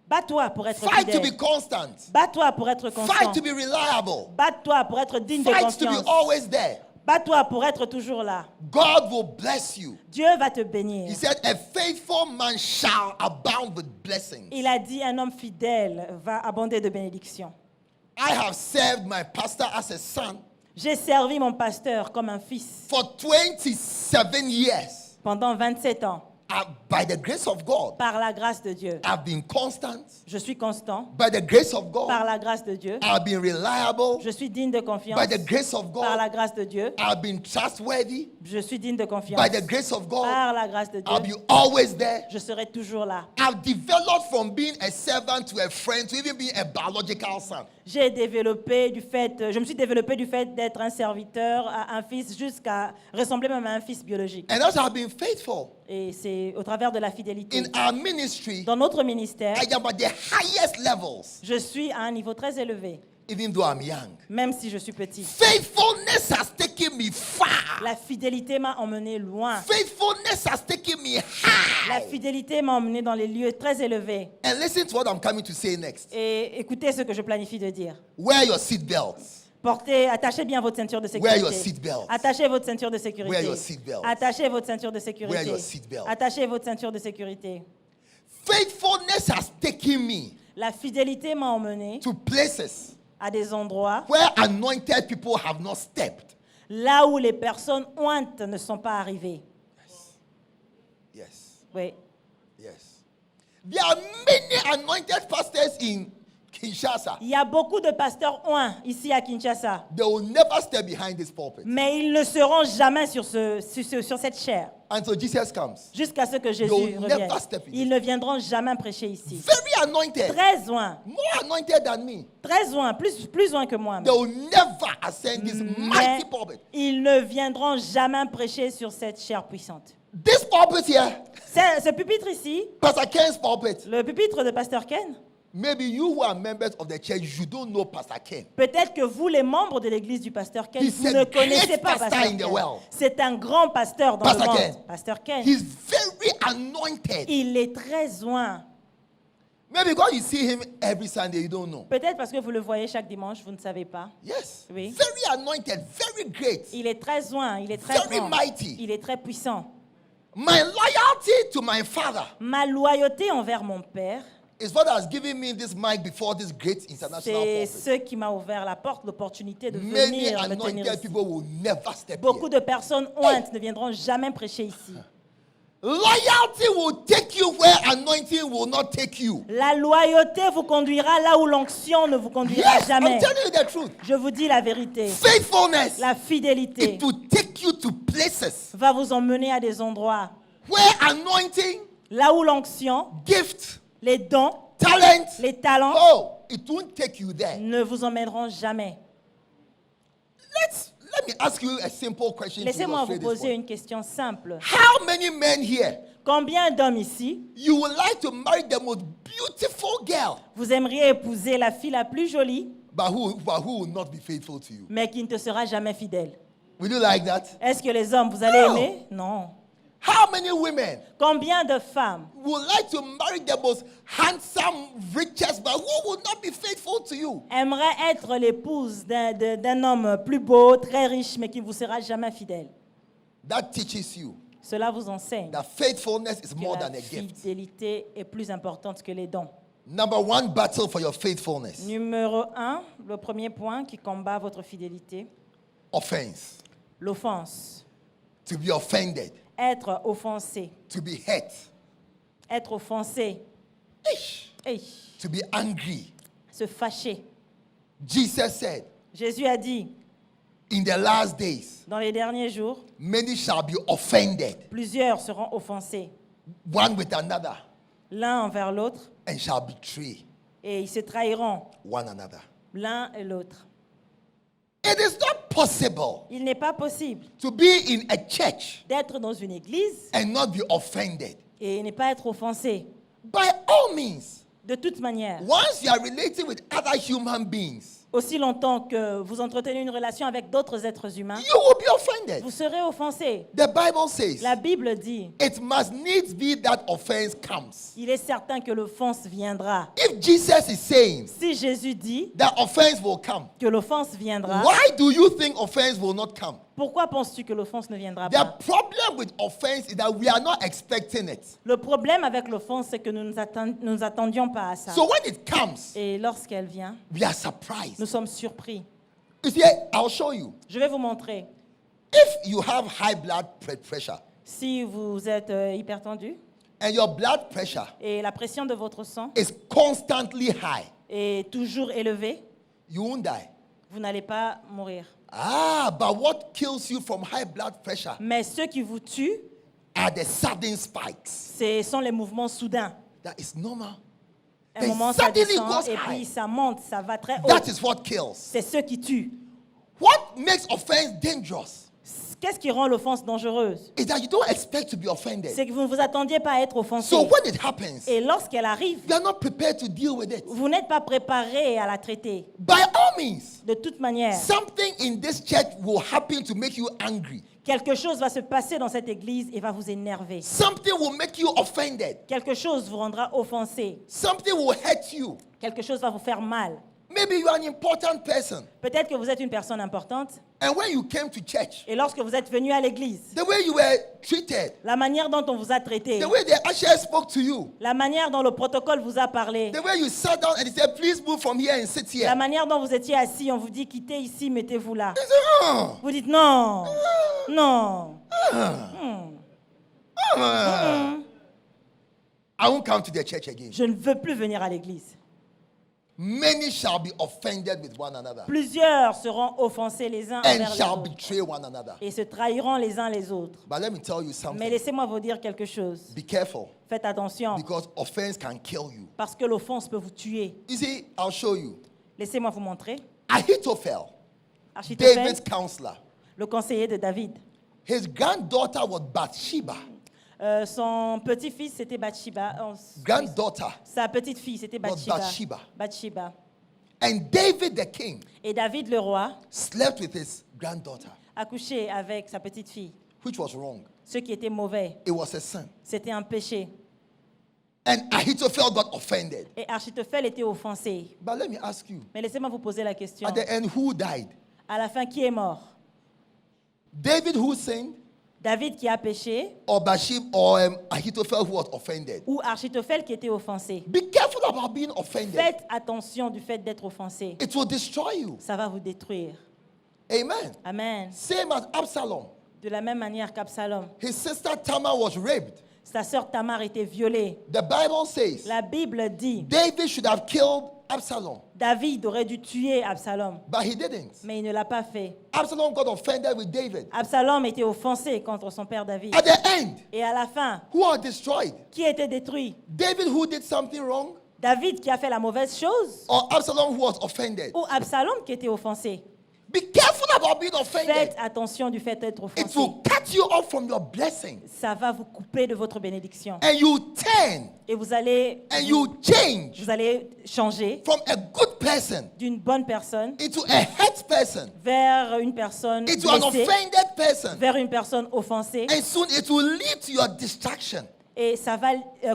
Bats-toi pour être Fight to be fidèle. constant. Bats-toi pour être constant. Fight to be reliable. Bats-toi pour être digne de Fight to be confiance. always there. Bats-toi pour être toujours là. God will bless you. Dieu va te bénir. He said, a faithful man shall abound with blessings. Il a dit un homme fidèle va abonder de bénédictions. I have served my pastor as a son J'ai servi mon pasteur comme un fils for 27 years. pendant 27 ans. By the grace of God, Par la grâce de Dieu. I've been constant. Je suis constant. By the grace of God, Par la grâce de Dieu. I've been reliable. Je suis digne de confiance. By the grace of Par la God, grâce de Dieu. I've been trustworthy. Je suis digne de confiance. By the grace of God, Par la grâce de I'll Dieu. be always there. Je serai toujours là. I've developed from being a servant to a friend to even being a biological son. Je me suis développé du fait d'être un serviteur à un fils jusqu'à ressembler même à un fils biologique. And also I've been faithful. Et c'est au travers de la fidélité. In our ministry, Dans notre ministère, I am at the highest levels, je suis à un niveau très élevé, even though I'm young. même si je suis petit. Faithfulness has taken me far. La fidélité m'a emmené loin. Faithfulness has taken me La high. fidélité m'a emmené dans les lieux très élevés. And listen to what I'm coming to say next. Et écoutez ce que je planifie de dire. Wear your seatbelts. Attachez bien votre ceinture de Wear your sécurité. seatbelts. Attachez votre ceinture de sécurité. Wear your seatbelts. Attachez votre ceinture de Wear sécurité. your seatbelts. Attachez votre ceinture de sécurité. Faithfulness has taken me La fidélité m'a emmené to places à des endroits where anointed people have not stepped. là où les personnes ointes ne sont pas arrivées. Yes. Oui. Yes. There are many anointed pastors in Kinshasa, Il y a beaucoup de pasteurs oints ici à Kinshasa, they will never step behind this pulpit mais ils ne seront jamais sur cette chair until Jesus comes. jusqu'à ce que Jésus They'll revienne. never step in. Ils ne viendront jamais prêcher ici. Very anointed, Très oints, more anointed than me. très oints, plus oints que moi. They will never ascend this Mais mighty pulpit. ils ne viendront jamais prêcher sur cette chair puissante. This pulpit here, Ce pupitre ici, Pastor Ken's pulpit. le pupitre de Pasteur Ken, Maybe you who are members of the church, you don't know Pastor Ken. peut-être que vous, les membres de l'église du Pasteur Ken, He's vous a ne connaissez great pas pastor Pasteur in the Ken. world. C'est un grand pasteur dans Pastor le monde. Ken. Pasteur Ken. He's very anointed. Il est très oint. Maybe because you see him every Sunday, you don't know. Peut-être parce que vous le voyez chaque dimanche, vous ne savez pas. Yes. Oui. Very anointed, very great. Il est très oint, il est très Very grand. mighty. Il est très puissant. My loyalty to my father Ma loyauté envers mon père, is what has given me this mic before this great international c'est pulpit. ce qui m'a ouvert la porte, l'opportunité de Many venir me tenir anointed ici. people will never step Beaucoup here. de personnes ointes ne viendront jamais prêcher ici. Loyalty will take you where anointing will not take you. La loyauté vous conduira là où l'onction ne vous conduira Yes, jamais. I'm telling you the truth. Je vous dis la vérité. Faithfulness, La fidélité it will take you to places va vous emmener à des endroits where anointing, là où l'onction, gift, les dons, talent, les talents oh, it won't take you there. ne vous emmèneront jamais. Let me ask you a simple question. to Laissez-moi vous illustrate this poser point. une question simple. How many men here Combien d'hommes ici, you would like to marry the most beautiful girl, vous aimeriez épouser la fille la plus jolie, but who will not be faithful to you? mais qui ne te sera jamais fidèle? Would you like that? Est-ce que les hommes, vous allez No. aimer? Non. How many women Combien de femmes would like to marry the most handsome, richest, but who will not be faithful to you? aimeraient être l'épouse d'un homme plus beau, très riche, mais qui ne vous sera jamais fidèle? That teaches you Cela vous enseigne that faithfulness is que more la than a gift. fidélité est plus importante que les dons. Number one battle for your faithfulness: Numéro 1, le premier point qui combat votre fidélité, offense. l'offense. To be offended, Être offensé. to be hurt, Être offensé. Hey, to be angry. se fâcher. Jesus said, Jésus a dit, in the last days, dans les derniers jours, many shall be offended, plusieurs seront offensés, one with another, l'un envers l'autre, and shall betray et ils se trahiront one another. l'un et l'autre. It is not possible Il n'est pas possible to be in a church d'être dans une église and not be offended. et ne pas être offensé. By all means, De toute manière, once you are relating with other human beings, aussi longtemps que vous entretenez une relation avec d'autres êtres humains, you will be offended. vous serez offensé. The Bible says La Bible dit, it must needs be that offense comes. il est certain que l'offense viendra. If Jesus is saying Si Jésus dit that offense will come, que l'offense viendra, why do you think offense will not come? pourquoi penses-tu que l'offense ne viendra The pas? problem with offense is that we are not expecting it. Le problème avec l'offense, c'est que nous ne nous attendions pas à ça. So when it comes, Et lorsqu'elle vient, we are surprised. nous sommes surpris. You see, I'll show you. Je vais vous montrer. If you have high blood pressure Si vous êtes hypertendu and your blood pressure et la pression de votre sang is constantly high, est toujours élevée, you won't die. vous n'allez pas mourir. Ah, but what kills you from high blood pressure Mais ce qui vous tue, are the sudden spikes. ce sont les mouvements soudains. That is normal. Un Then moment, ça suddenly descend goes et high. puis ça monte, ça va très haut. That is what kills. C'est ce qui tue. What makes offense dangerous Qu'est-ce qui rend l'offense dangereuse? is that you don't expect to be offended. C'est que vous ne vous attendiez pas à être offensé. So when it happens, Et lorsqu'elle arrive, you are not prepared to deal with it. vous n'êtes pas préparé à la traiter. By all means, De toute manière, something in this church will happen to make you angry. quelque chose va se passer dans cette église et va vous énerver. Something will make you offended. Quelque chose vous rendra offensé. Something will hurt you. Quelque chose va vous faire mal. Maybe you are an important person. Peut-être que vous êtes une personne importante And when you came to church, et lorsque vous êtes venu à l'église, the way you were treated, la manière dont on vous a traité, the way the usher spoke to you, la manière dont le protocole vous a parlé, the way you sat down and he said, please move from here and sit la here. manière dont vous étiez assis, on vous dit quittez ici, mettez-vous là. You say, oh, Vous dites non, non. I won't come to the church again. Je ne veux plus venir à l'église. Many shall be offended with one another Plusieurs seront offensés les uns and envers les shall autres betray one another. et se trahiront les uns les autres. But let me tell you Mais something. laissez-moi vous dire quelque chose. Be careful Faites attention because offense can kill you. parce que l'offense peut vous tuer. You see, I'll show you. Laissez-moi vous montrer. Ahithophel, Architophel, David's counselor, le conseiller de David. his granddaughter was Bathsheba. Son petit-fils, c'était Bathsheba. Granddaughter. Sa petite-fille, c'était Bathsheba. Bathsheba. Bathsheba. And David the king Et David, le roi, slept with his granddaughter, a couché avec sa petite-fille. which was wrong. Ce qui était mauvais, It was a sin. c'était un péché. And Ahithophel got offended. Et Architophel était offensé. But let me ask you, Mais laissez-moi vous poser la question. at the end, who died? À la fin, qui est mort? David who sinned, David qui a péché or Bathsheba, or Ahithophel who was offended? ou Architophel qui était offensé? Be careful about being offended. Faites attention du fait d'être offensé. It will destroy you. Ça va vous détruire. Amen. Amen. Same as Absalom. De la même manière qu'Absalom. His sister Tamar was raped. Sa sœur Tamar était violée. The Bible says La Bible dit David should have killed Absalom, David aurait dû tuer Absalom, but he didn't. mais il ne l'a pas fait. Absalom got offended with David. Absalom était offensé contre son père David. At the end, Et à la fin, who are destroyed? qui était détruit? David who did something wrong, David qui a fait la mauvaise chose or Absalom who was offended? ou Absalom qui était offensé? Be careful about being offended. Faites attention du fait d'être It offensé. will cut you off from your blessing. Ça va vous couper de votre bénédiction. And you turn Et vous allez change changer from a good person d'une bonne personne into a hurt person, vers une personne into an blessée, offended person. vers une personne offensée. And soon it will lead to your destruction. Et ça va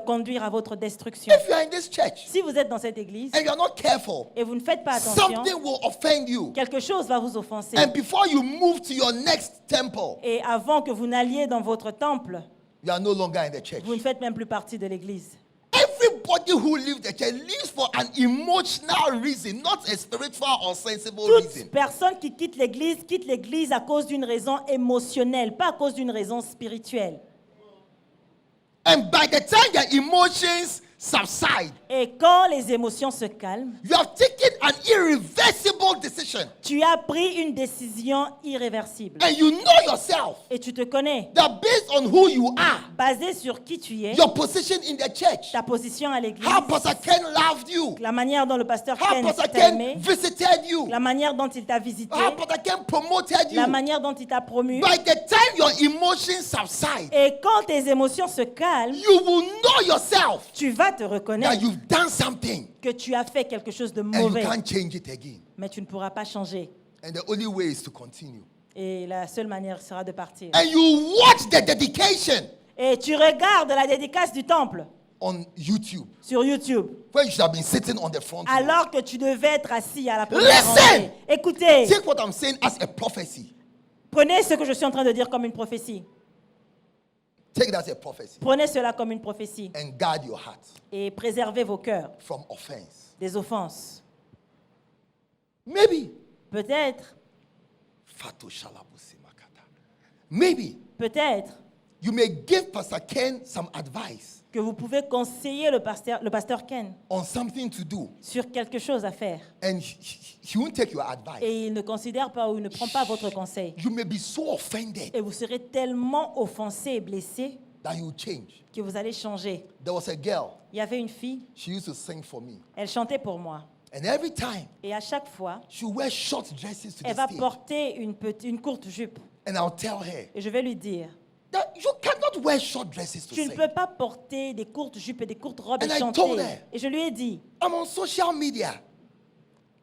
conduire à votre destruction. If you are in this church Si vous êtes dans cette église and you are not careful, et vous ne faites pas attention, something will offend you. quelque chose va vous offenser. And before you move to your next temple, Et avant que vous n'alliez dans votre temple, you are no longer in the church. vous ne faites même plus partie de l'église. Everybody who leaves the church leaves for an emotional reason, not a spiritual or sensible Toute reason. personne qui quitte l'église à cause d'une raison émotionnelle, pas à cause d'une raison spirituelle. And by the time your emotions subside, Et quand les émotions se calment, you have taken an irreversible decision. tu as pris une décision irréversible. And you know yourself Et tu te connais, that based on who you are, basé sur qui tu es, your position in the church, ta position à l'église, how Pastor Ken loved you, la manière dont le pasteur how Ken Pastor t'a Ken aimé, visited you, la manière dont il t'a visité, how Pastor Ken promoted you. la manière dont il t'a promu. By the time your emotions subside, Et quand tes émotions se calment, you will know yourself tu vas te that reconnaître you've done something que tu as fait quelque chose de and you mauvais, can't change it again. mais tu ne pourras pas changer. And the only way is to continue. Et la seule manière sera de partir. And you watch the dedication Et tu regardes la dédicace du temple on YouTube sur YouTube, where you should have been sitting on the front row. alors que tu devais être assis à la première Listen! rangée. Écoutez, Take what I'm saying as a prophecy. prenez ce que je suis en train de dire comme une prophétie. Take that as a prophecy Prenez cela comme une prophétie and guard your heart et préservez vos cœurs from offense. des offenses. Maybe. Peut-être, Fatu shalabusi makata. Maybe peut-être you may give Pastor Ken some advice que vous pouvez conseiller le pasteur Ken on something to do, sur quelque chose à faire. and he won't take your advice. Et il ne considère pas ou il ne prend pas votre conseil. You may be so offended Et vous serez tellement offensé et blessé that you change. que vous allez changer. There was a girl, Il y avait une fille, she used to sing for me. elle chantait pour moi. And every time, Et à chaque fois, she wears short dresses to elle the va stage. porter une courte jupe. And I'll tell her Et je vais lui dire, that you cannot wear short dresses to tu ne sing. peux pas porter des courtes jupes et des courtes robes And et I chanter. told her. Et je lui ai dit, I'm on social media.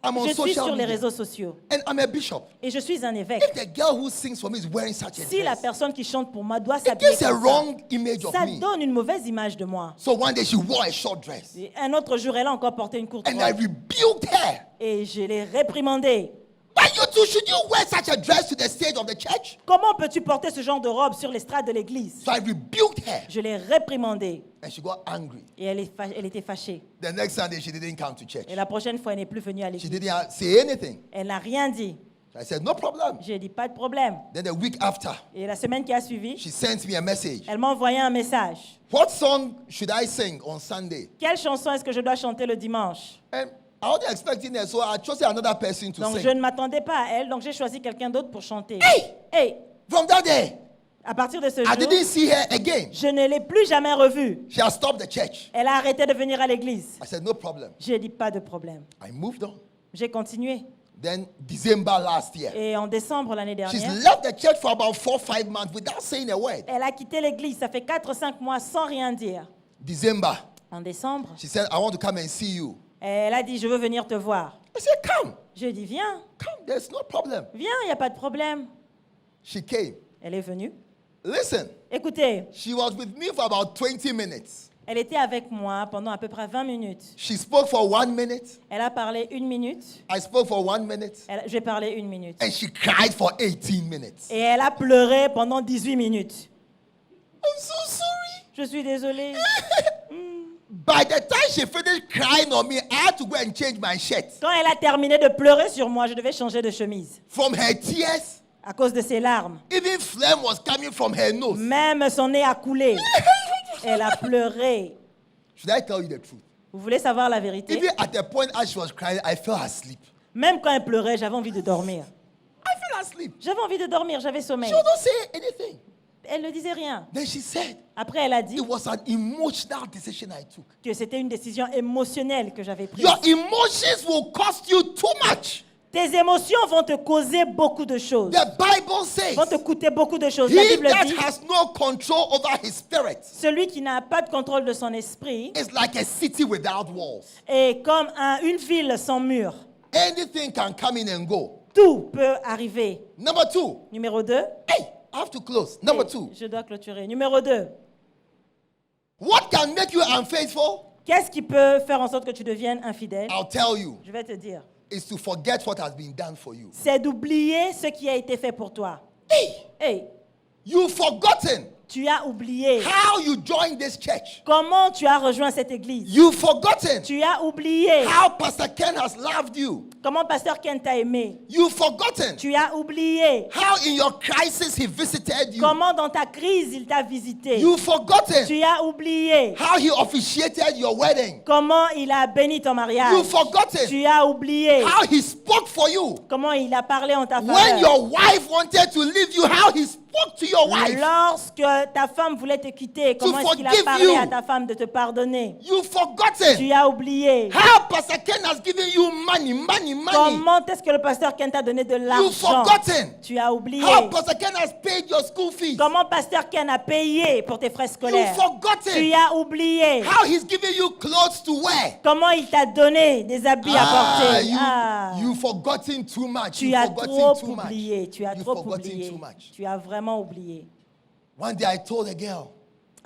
I'm on je suis social sur les media. réseaux sociaux And I'm a bishop. et je suis un évêque. If the girl who sings for me is wearing such a Si la dress, personne qui chante pour moi doit it s'habiller gives a comme wrong image ça, of ça me. donne une mauvaise image de moi. So one day she wore a short dress. Et un autre jour, elle a encore porté une courte And I robe. rebuked her. Et je l'ai réprimandée. But you too, should you wear such a dress to the stage of the church? Comment peux-tu porter ce genre de robe sur l'estrade de l'église? So I rebuked her. Je l'ai réprimandée And she got angry. et elle était fâchée. The next Sunday, she didn't come to church. Et la prochaine fois, elle n'est plus venue à She l'église. didn't say anything. Elle n'a rien dit. So I said, no problem. J'ai dit, pas de problème. Then the week after, Et la semaine qui a suivi, she sent me a message. elle m'a envoyé un message. What song should I sing on Sunday? Quelle chanson est-ce que je dois chanter le dimanche? And I wasn't expecting her, so I chose another person to Donc sing. je ne m'attendais pas à elle, donc j'ai choisi quelqu'un d'autre pour chanter. Hey! Hey, From that day, à partir de ce I jour, didn't see her again. je ne l'ai plus jamais revue. She has stopped the church. Elle a arrêté de venir à l'église. I said, no problem. J'ai dit pas de problème. I moved on. J'ai continué. Then December last year, Et en décembre l'année she's dernière, left the church for about 4-5 months without saying a word. elle a quitté l'église. Ça fait 4-5 mois sans rien dire. December, En décembre, she said, I want to come and see you. elle a dit, je veux venir te voir. I said, come, J'ai dit, viens, there's no problem. viens, il n'y a pas de problème. She came. Elle est venue. Listen, Écoutez, she was with me for about 20 minutes. elle était avec moi pendant à peu près 20 minutes. She spoke for 1 minute. Elle a parlé 1 minute. I spoke for 1 minute. J'ai parlé 1 minute. And she cried for 18 minutes. Et elle a pleuré pendant 18 minutes. I'm so sorry. Je suis désolée. By the time she finished crying on me, I had to go and change my shirt. Quand elle a terminé de pleurer sur moi, je devais changer de chemise. From her tears, À cause de ses larmes. even phlegm was coming from her nose. Même son nez a coulé. Elle a pleuré. Should I tell you the truth? Vous voulez savoir la vérité? Even at the point as she was crying, I fell asleep. Même quand elle pleurait, j'avais envie de dormir. I fell asleep. J'avais envie de dormir, j'avais sommeil. She would not say anything. Elle ne disait rien. Then she said, Après, elle a dit it was an emotional decision I took. que c'était une décision émotionnelle que j'avais prise. Your emotions will cost you too much. Tes émotions vont te causer beaucoup de choses. The Bible says, Vont te coûter beaucoup de choses. La he Bible that dit, has no control over his spirit celui qui n'a pas de contrôle de son esprit is like a city without walls. est comme une ville sans mur. Anything can come in and go. Tout peut arriver. Number 2. Numéro 2. Hey, I have to close. Number 2. Je dois clôturer. Numéro 2. What can make you unfaithful? Qu'est-ce qui peut faire en sorte que tu deviennes infidèle? I'll tell you. Je vais te dire. Is to forget what has been done for you. C'est d'oublier ce qui a été fait pour toi. Hey, Hey, you've forgotten tu as oublié how you joined this church. comment tu as rejoint cette église. You've forgotten Tu as oublié how Pastor Ken has loved you. comment Pasteur Ken t'a aimé. You've forgotten Tu as oublié how in your crisis he visited you. comment dans ta crise il t'a visité. You've forgotten Tu as oublié how he officiated your wedding. comment il a béni ton mariage. You've forgotten Tu as oublié how he spoke for you. comment il a parlé en ta When faveur. your wife wanted to leave you, how he spoke to your wife. Lorsque ta femme voulait te quitter, comment est-ce qu'il a forgive parlé you. à ta femme de te pardonner. You've forgotten Tu as oublié how Pastor Ken has given you money. comment est-ce que le pasteur Ken t'a donné de You've l'argent. forgotten Tu as oublié how Pastor Ken has paid your school fees. comment pasteur Ken a payé pour tes frais You've scolaires. Tu forgotten as oublié how he's given you clothes to wear. comment il t'a donné des habits à porter. You've forgotten too much. Tu You've as forgotten trop too much. oublié. Tu as You've trop forgotten oublié. too much. Tu as vraiment oublié. One day I told a girl,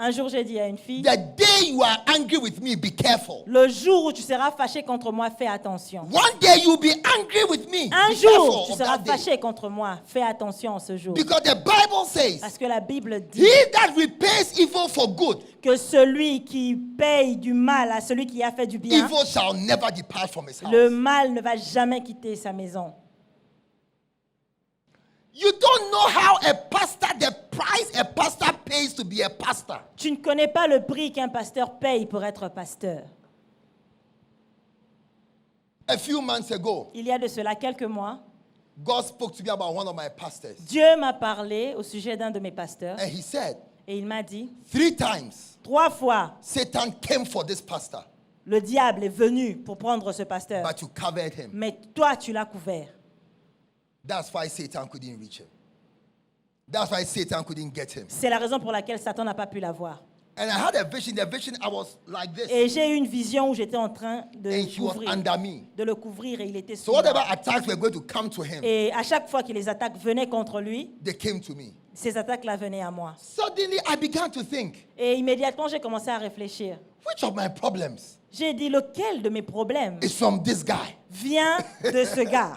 Un jour, j'ai dit à une fille, the day you are angry with me, be careful. le jour où tu seras fâché contre moi, fais attention. One day you'll be angry with me. Un Be jour, careful tu of seras that day. fâché contre moi, fais attention en ce jour. Because the Bible says, Parce que la Bible dit he that repays evil for good, que celui qui paye du mal à celui qui a fait du bien, evil shall never depart from his house. le mal ne va jamais quitter sa maison. You don't know how a pastor, the price a pastor pays to be a pastor. Tu ne connais pas le prix qu'un pasteur paye pour être pasteur. A few months ago, Il y a de cela quelques mois, God spoke to me about one of my pastors. Dieu m'a parlé au sujet d'un de mes pasteurs And he said, et il m'a dit, 3 times 3 fois, Satan came for this pastor, le diable est venu pour prendre ce pasteur, but you covered him. mais toi, tu l'as couvert. That's why Satan couldn't reach him. That's why Satan couldn't get him. C'est la raison pour laquelle Satan n'a pas pu l'avoir. And I had a vision. The vision, I was like this. Et j'ai eu une vision où j'étais en train de And he was couvrir, under me. de le couvrir et il était So sous whatever moi. attacks were going to come to him, Et à chaque fois que les attaques venaient contre lui, they came to me. ces attaques-là venaient à moi. Suddenly, I began to think, Et immédiatement, j'ai commencé à réfléchir. which of my problems J'ai dit, lequel de mes problèmes is from this guy? vient de ce gars?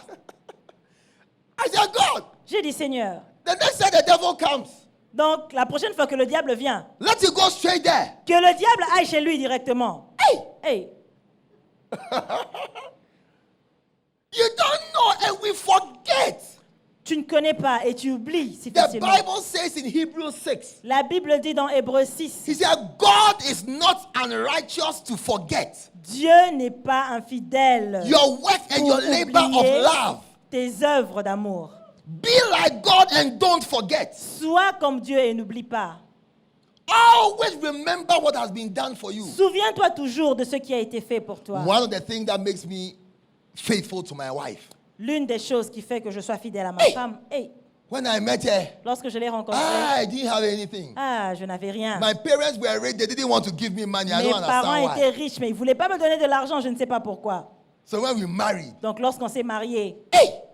I said, God, J'ai dit, Seigneur, the next time the devil comes, donc la prochaine fois que le diable vient, let it go straight there. que le diable aille chez lui directement. Hey, Hey, you don't know, and we forget. Tu ne connais pas et tu oublies si The facilement. Bible says in Hebrews 6, La Bible dit dans Hébreux 6, he said, God is not unrighteous to forget Dieu n'est pas infidèle your work and pour your labor oublier of love. tes œuvres d'amour. Be like God and don't forget. Sois comme Dieu et n'oublie pas. Always remember what has been done for you. Souviens-toi toujours de ce qui a été fait pour toi. One of the things that makes me faithful to my wife. L'une des choses qui fait que je sois fidèle à ma Hey! femme, When I met her, lorsque je l'ai rencontrée, I didn't have anything. je n'avais rien. My parents were rich. They didn't want to give me money. I Mes don't parents understand étaient why. riches, mais ils ne voulaient pas me donner de l'argent, je ne sais pas pourquoi. So when we married, Donc lorsqu'on s'est mariés,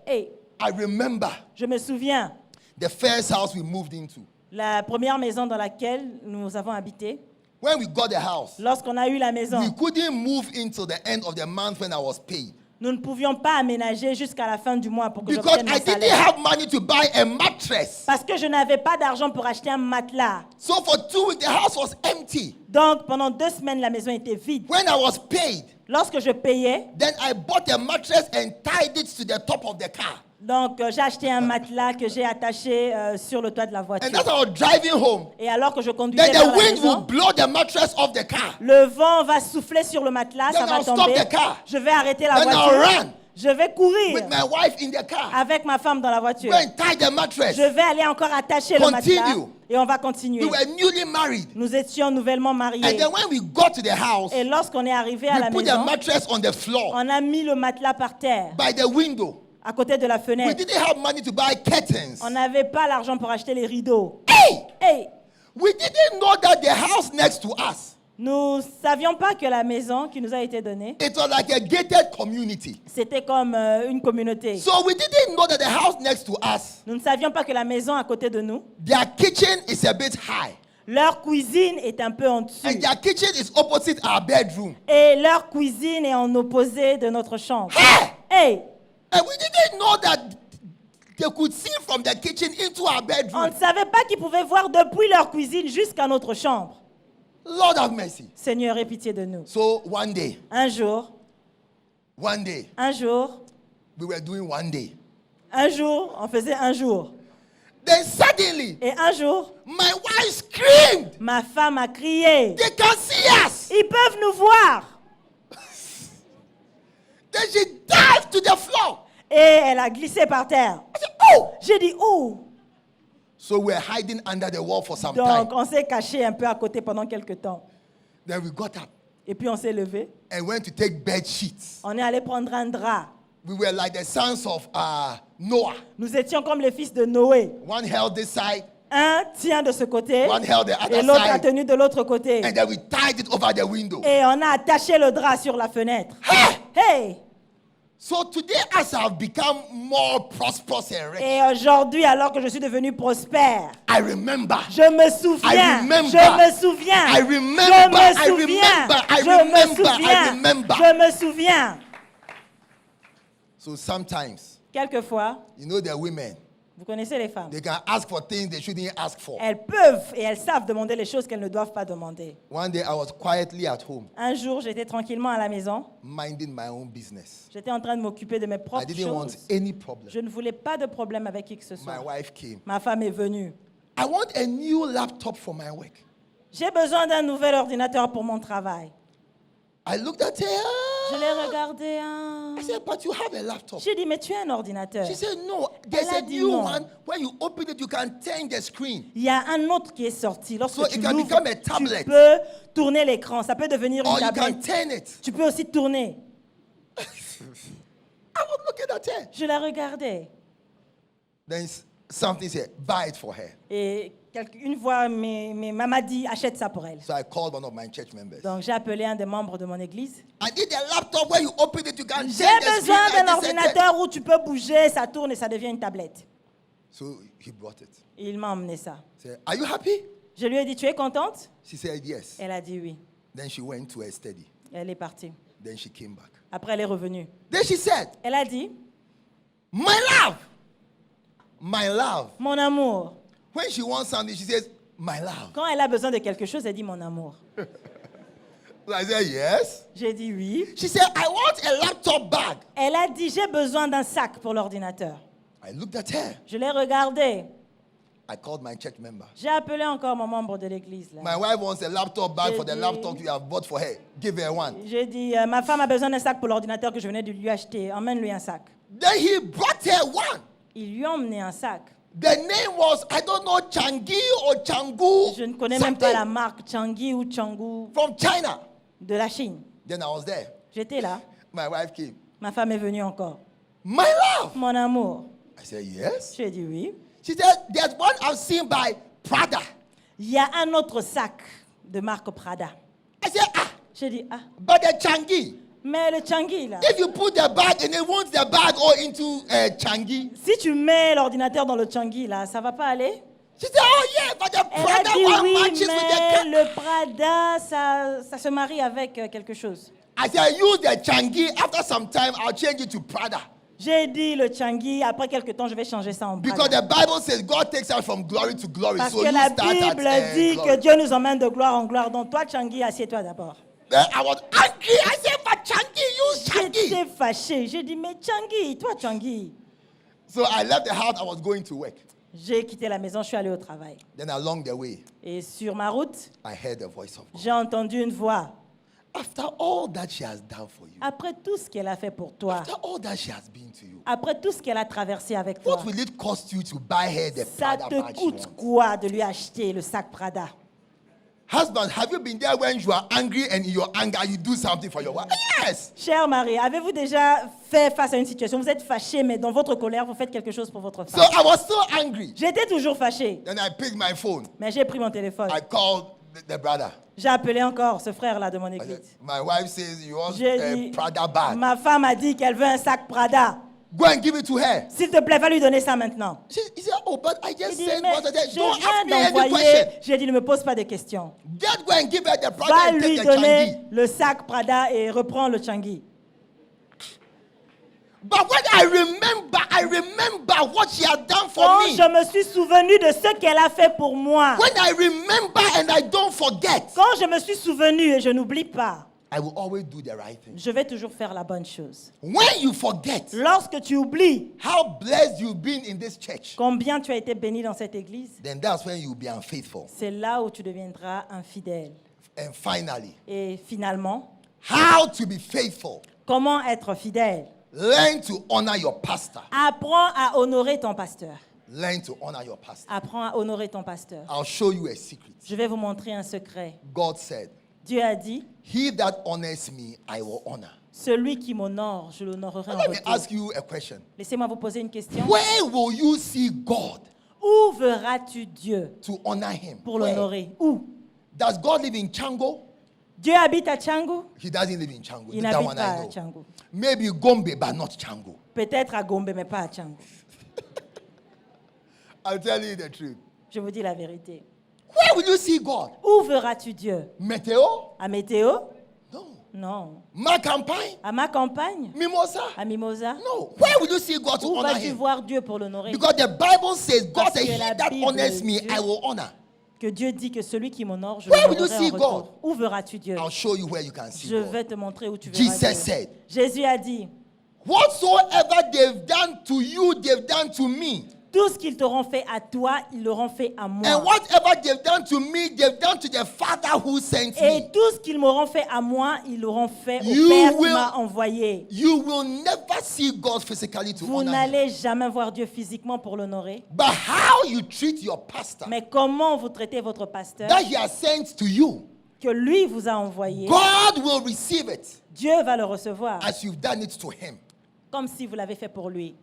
I remember je me souviens, the first house we moved into. la première maison dans laquelle nous avons habité, When we got the house, lorsqu'on a eu la we maison, couldn't move into the end of the month when I was paid. nous ne pouvions pas aménager jusqu'à la fin du mois pour que Because j'obtienne I mon didn't salaire. have money to buy a mattress. Parce que je n'avais pas d'argent pour acheter un matelas. So for 2 weeks, the house was empty. Donc pendant 2 semaines, la maison était vide. When I was paid, Lorsque je payais, then I bought a mattress and tied it to the top of the car. donc j'ai acheté un matelas que j'ai attaché sur le toit de la And voiture. as I was driving home, Et alors que je conduisais then vers the la wind will maison, blow the mattress off the car. le vent va souffler sur le matelas, Then ça va I'll stop tomber. the car. Je vais arrêter la Then I'll voiture. run. Je vais courir With my wife in the car. avec ma femme dans la voiture. Go and tie the mattress. Je vais aller encore attacher le Continue. matelas et on va continuer. We were newly married. Nous étions nouvellement mariés. And then when we got to the house, Et lorsqu'on est arrivé à we la put the maison, mattress on the floor on a mis le matelas par terre, by the window. à côté de la We fenêtre. didn't have money to buy curtains. On n'avait pas l'argent pour acheter les rideaux. Hey! We didn't know that the house next to us, Nous savions pas que la maison qui nous a été donnée, it was like a gated community. c'était comme une communauté. So we didn't know that the house next to us, Nous ne savions pas que la maison à côté de nous, their kitchen is a bit high. leur cuisine est un peu en dessous. And their kitchen is opposite our bedroom. Et leur cuisine est en opposé de notre chambre. Hey! Hey, And we didn't know that they could see from the kitchen into our on bedroom. ne savait pas qu'ils pouvaient voir depuis leur cuisine jusqu'à notre chambre. Lord have mercy. Seigneur, aie pitié de nous. So one day, Un jour, we were doing one day. on faisait un jour. Then suddenly, Et un jour, my wife screamed, ma femme a crié. they can see us. Ils peuvent nous voir. Then she dived to the floor. Et elle a glissé par terre. I said, oh! J'ai dit, où? So we're hiding under the wall for some Donc, time. on s'est caché un peu à côté pendant quelques temps. Then we got up Et puis, on s'est levé. and went to take bed sheets. On est allé prendre un drap. We were like the sons of Noah. Nous étions comme les fils de Noé. One held this side, Un tient de ce côté one held the et other l'autre a side, tenu de l'autre côté. and then we tied it over the window. Et on a attaché le drap sur la fenêtre. Hey! Hey! So today, as I've become more prosperous and rich, Et aujourd'hui, alors que je suis devenu prospère, I remember. je me souviens. I remember. Je me souviens. I remember. Je me I souviens. remember. I Je me remember. I souviens. remember. Je me souviens. So sometimes, Quelquefois, you know, the women, vous connaissez les femmes. they can ask for things they shouldn't ask for. Elles peuvent et elles savent demander les choses qu'elles ne doivent pas demander. One day, I was quietly at home, Un jour, j'étais tranquillement à la maison. minding my own business. J'étais en train de m'occuper de mes I propres didn't want choses. any problem. Je ne voulais pas de problème avec qui que ce My soit. wife came. Ma femme est venue. I want a new laptop for my work. J'ai besoin d'un nouvel ordinateur pour mon travail. I looked at her. Je l'ai regardé. I said, but you have a laptop. J'ai dit, mais tu as un ordinateur. She said, no, there's Elle a a dit new non. one. When you open it, you can turn the screen. Il y a un autre qui est sorti. Lorsque So tu it can l'ouvres, become a tablet. tu peux tourner l'écran. Ça peut devenir une Or you can tablette. turn it. Tu peux aussi tourner. I was looking at her. Je la regardais. Then something said, buy it for her. Et une fois, mes maman dit, achète ça pour elle. So I called one of my church members. Donc j'ai appelé un des membres de mon église. I need a laptop where you open it, you can J'ai turn the besoin screen d'un like this and that. ordinateur où tu peux bouger, ça tourne et ça devient une tablette. So he brought it. Et il m'a emmené ça. Said, are you happy? Je lui ai dit, tu es contente? She said yes. Elle a dit oui. Then she went to her study. Et elle est partie. Then she came back. Après, elle est revenue. Then she said, Elle a dit, my love. mon amour. When she wants something, she says, my love. Quand elle a besoin de quelque chose, elle dit mon amour. So I said, yes. J'ai dit oui. She said, I want a laptop bag. Elle a dit, j'ai besoin d'un sac pour l'ordinateur. I looked at her. Je l'ai regardée. I called my church member. J'ai appelé encore mon membre de l'église. Là. My wife wants a laptop bag for the J'ai laptop dit- you have bought for her. Give her one. J'ai dit, ma femme a besoin d'un sac pour l'ordinateur que je venais de lui acheter. Emmène-lui un sac. Then he brought her one. Ils lui ont emmené un sac. The name was, I don't know, Changi or Changu. Je ne connais même pas something, la marque Changi ou Changu from China. de la Chine. Then I was there. J'étais là. My wife came. Ma femme est venue encore. My love. Mon amour. I said, yes. Je lui ai dit oui. She said, there's one I've seen by Prada. Il y a un autre sac de marque Prada. I said, ah, J'ai dit, ah, but the Changi. mais le Changi là. If you put the bag and it wants the bag all into Changi. Si tu mets l'ordinateur dans le Changi là, ça va pas aller? She said, oh yeah, but the Elle a Prada dit one oui, matches with the mais le Prada, ça se marie avec quelque chose. I said, use the Changi. After some time, I'll change it to Prada. J'ai dit le Changi, après quelque temps, je vais changer ça en Because Prada. the Bible says God takes us from glory to glory. Parce So que you la start Bible at dit glory. que Dieu nous emmène de gloire en gloire. Donc toi, Changi, assieds-toi d'abord. Then I was angry. I said, but Changi, use J'étais Changi. fâchée. J'ai dit, mais Changi, toi Changi. So I left the house. I was going to work. J'ai quitté la maison, je suis allée au travail. Then along the way, Et sur ma route, I heard the voice of God. j'ai entendu une voix. After all that she has done for you, Après tout ce qu'elle a fait pour toi, after all that she has been to you, après tout ce qu'elle a traversé avec toi, what will it cost you to buy her the ça Prada te bag she coûte wants? quoi de lui acheter le sac Prada? Husband, have you been there when you are angry and in your anger you do something for your wife? Yes. Cher mari, avez-vous déjà fait face à une situation? Vous êtes fâché, mais dans votre colère, vous faites quelque chose pour votre So femme. I was so angry. J'étais toujours fâché, Then I picked my phone. mais j'ai pris mon téléphone. I called the brother. J'ai appelé encore ce frère-là de mon I said, église. my wife says you want J'ai a dit, Prada bag. ma femme a dit qu'elle veut un sac Prada. Go and give it to her. S'il te plaît, va lui donner ça maintenant. He said, oh, but I J'ai just dit, sent mais what I said. je Don't ask me viens any d'envoyer. question. J'ai dit, ne me pose pas de questions. Just go and give her the Prada Va and lui take the donner Changi. le sac Prada et reprends le Changi. But when I remember what she had done for Quand me. je me suis souvenu de ce qu'elle a fait pour moi, When I remember and I don't forget, quand je me suis souvenu et je n'oublie pas, I will always do the right thing. je vais toujours faire la bonne chose. When you forget Lorsque tu oublies how blessed you've been in this church, combien tu as été béni dans cette église, then that's when you'll be unfaithful. c'est là où tu deviendras infidèle. And finally, Et finalement, how to be faithful. comment être fidèle? Learn to honor your pastor. Apprends à honorer ton pasteur. Learn to honor your pastor. Apprends à honorer ton pasteur. I'll show you a secret. Je vais vous montrer un secret. God said, Dieu a dit, he that honors me, I will honor. celui qui m'honore, je l'honorerai en Let me retour. ask you a question. Laissez-moi vous poser une question. Where will you see God Où verras-tu Dieu to honor him? pour Where? l'honorer? Où? Does God live in Chango? Dieu habite à Tchangu? He doesn't live in Chango. Il That n'habite one pas I à know. Tchangu. Maybe Gombe, but not Chango. Peut-être à Gombe, mais pas à Tchangu. I'll tell you the truth. Je vous dis la vérité. Where will you see God? Où verras-tu Dieu? Meteo? À Météo? No. Non. Ma campagne? À ma campagne? Mimosa? À Mimosa? No. Where will you see God to Où honor vas-tu him? voir Dieu pour l'honorer? Because the Bible says, God Parce says, que he la that Bible honors me, dit- I will honor. Que Dieu dit que celui qui m'honore, je Where will l'honorerai you en see retour. God? Où verras-tu Dieu? I'll show you where you can see Je God. vais te montrer où tu verras Jesus Dieu. said, Jésus a dit, whatsoever they've done to you, they've done to me. tout ce qu'ils t'auront fait à toi, ils l'auront fait à moi. And whatever they've done to me, they've done to the Father who sent Et me. tout ce qu'ils m'auront fait à moi, ils l'auront fait au You Père qui will- m'a envoyé. You will never see God physically to Vous honor him. n'allez jamais voir Dieu physiquement pour l'honorer. But how you treat your pastor Mais comment vous traitez votre pasteur that he has sent to you, que lui vous a envoyé, God will receive it Dieu va le recevoir as you've done it to him. comme si vous l'avez fait pour lui.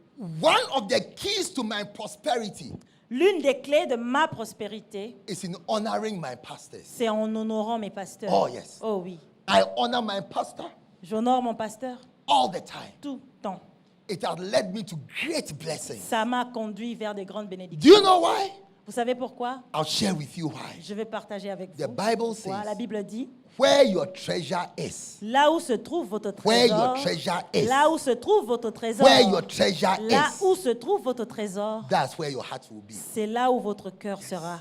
One of the keys to my prosperity L'une des clés de ma prospérité, is in honoring my pastors. c'est en honorant mes pasteurs. Oh, yes. Oh oui. I honor my pastor J'honore mon pasteur all the time. tout le temps. It has led me to great blessings. Ça m'a conduit vers des grandes Do bénédictions. you know why? Vous savez pourquoi? I'll share with you why. Je vais partager avec The vous. Bible Pourquoi? says, La Bible dit, where your treasure is, là où se trouve votre where trésor, your treasure is, là où se trouve votre trésor, where your treasure là is, où se trouve votre trésor, that's where your heart will be. c'est là où votre cœur sera.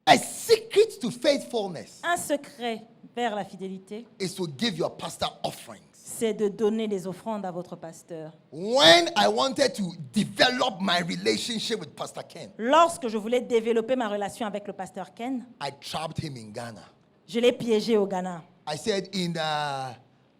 A secret to faithfulness Un secret vers la fidélité, is to give your pastor offerings. c'est de donner des offrandes à votre pasteur. When I wanted to develop my relationship with Pastor Ken, Lorsque je voulais développer ma relation avec le pasteur Ken, I trapped him in Ghana. je l'ai piégé au Ghana. I said in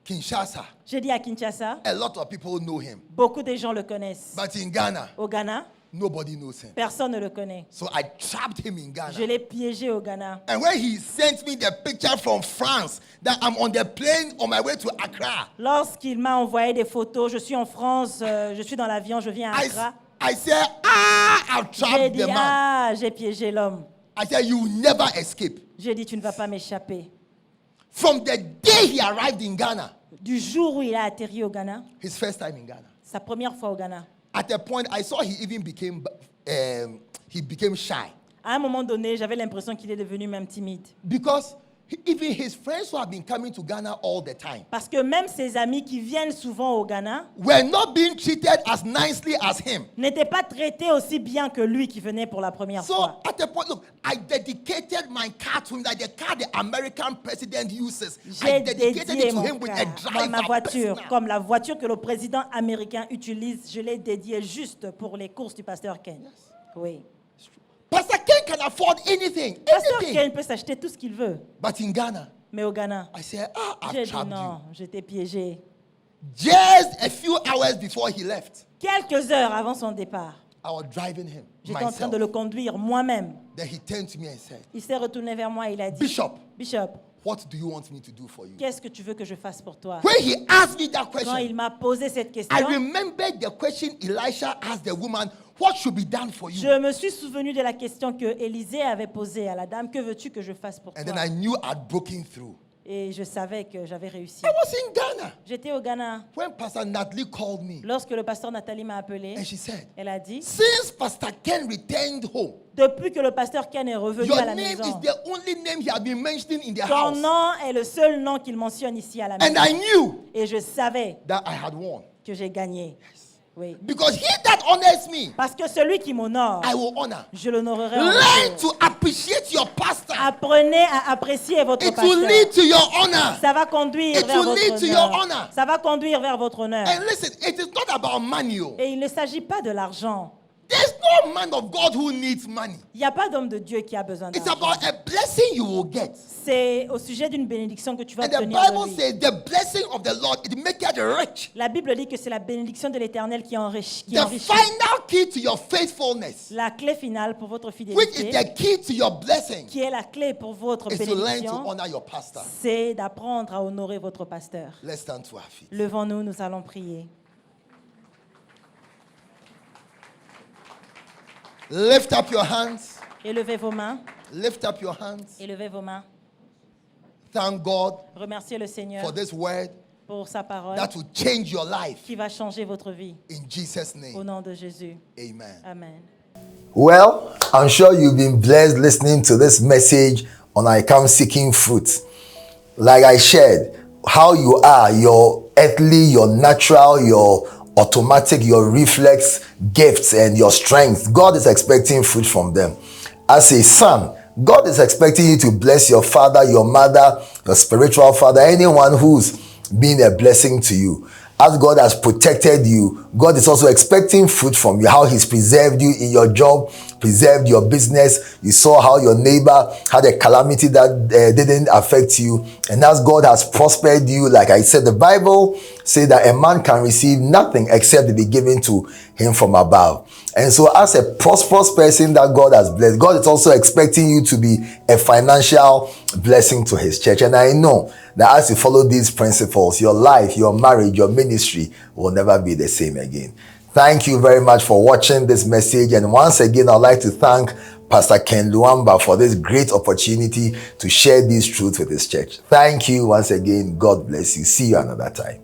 Kinshasa, J'ai dit à Kinshasa, a lot of people know him. beaucoup de gens le connaissent. But in Ghana, Au Ghana, nobody knows him. personne ne le connaît. So I trapped him in Je Ghana. l'ai piégé au Ghana. And when he sent me the picture from France that I'm on the plane on my way to Accra, Lorsqu'il m'a envoyé des photos, je suis en France, je suis dans l'avion, je viens à Accra. I said, I've J'ai trapped dit, the man. ah, j'ai piégé l'homme. I said, you will never escape. J'ai dit, tu ne vas pas m'échapper. From the day he arrived in Ghana, Du jour où il a atterri au Ghana, his first time in Ghana, sa première fois au Ghana, at a point I saw he even became shy à un moment donné, j'avais l'impression qu'il est devenu même timide. because even his friends who have been coming to Ghana all the time Parce que même ses amis qui viennent souvent au Ghana were not being treated as nicely as him. n'étaient pas traités aussi bien que lui qui venait pour la première So fois. at a point, look, I dedicated my car to him, like the car the American president uses. I J'ai dedicated dédié it to mon him with a car, driver ma voiture, personal. comme la voiture que le président américain utilise, je l'ai dédiée juste pour les courses du pasteur Ken. Oui. Pastor Ken can afford anything, Pasteur anything. Ken peut s'acheter tout ce qu'il veut. But in Ghana, Mais au Ghana, I said, I've j'ai dit trapped non, j'étais piégé. you. Just a few hours before he left, Quelques heures avant son départ, I was driving him j'étais en train myself. de le conduire moi-même. Then he turned to me and said, Il s'est retourné vers moi et il a dit, Bishop, Bishop, what do you want me to do for you? qu'est-ce que tu veux que je fasse pour toi? When he asked me that Quand question, il m'a posé cette question, I remembered the question Elisha asked the woman, what should be done for you? je me suis souvenu de la question que Élisée avait posée à la dame, que veux-tu que je fasse pour And toi? then I knew I'd broken through. Et je savais que j'avais réussi. I was in Ghana J'étais au Ghana when Pastor Natalie called me lorsque le pasteur Nathalie m'a appelé. and she said, Elle a dit, since Pastor Ken returned home, depuis que le pasteur Ken est revenu à your la name is maison, the only name he had been mentioning in the ton house. nom est le seul nom qu'il mentionne ici à la And maison. I knew Et je savais that I had won. que j'ai gagné. Oui. Because he that honors me, Parce que celui qui m'honore, I will honor. je l'honorerai en Learn retour. to appreciate your pastor. Apprenez à apprécier votre It will pasteur. lead to your honor. Ça va conduire It vers will lead votre to your honneur. honor. Ça va conduire vers votre honneur. And listen, it is not about money. Oh. Et il ne s'agit pas de l'argent. There's no man of God who needs money. Il n'y a pas d'homme de Dieu qui a besoin It's d'argent. about a blessing you will get. C'est au sujet d'une bénédiction que tu vas And the obtenir Bible de lui. says the blessing of the Lord, it maketh rich. La Bible dit que c'est la bénédiction de l'Éternel qui enrichit. The final key to your faithfulness, La clé finale pour votre which is fidélité, the key to your blessing, qui est la clé pour votre is to learn to bénédiction, honor your pastor. c'est d'apprendre à honorer votre pasteur. Let's stand to our feet. Levons-nous, nous allons prier. Lift up your hands. Élevez vos mains. Lift up your hands. Élevez vos mains. Thank God Remerciez le Seigneur for this word pour sa parole that will change your life. qui va changer votre vie. In Jesus' Au name, nom de Jésus. amen. Amen. Well, I'm sure you've been blessed listening to this message on I Come Seeking Fruit. Like I shared, how you are, your earthly, your natural, your automatic, your reflex gifts and your strength. God is expecting fruit from them. As a son, God is expecting you to bless your father, your mother, your spiritual father, anyone who's been a blessing to you. As God has protected you, God is also expecting fruit from you. How He's preserved you in your job, preserved your business. You saw how your neighbor had a calamity that didn't affect you. And as God has prospered you, like I said, the Bible says that a man can receive nothing except it be given to him from above. And so as a prosperous person that God has blessed, God is also expecting you to be a financial blessing to His church. And I know that as you follow these principles, your life, your marriage, your ministry will never be the same again. Thank you very much for watching this message. And once again, I'd like to thank Pastor Ken Luamba for this great opportunity to share these truths with his church. Thank you once again. God bless you. See you another time.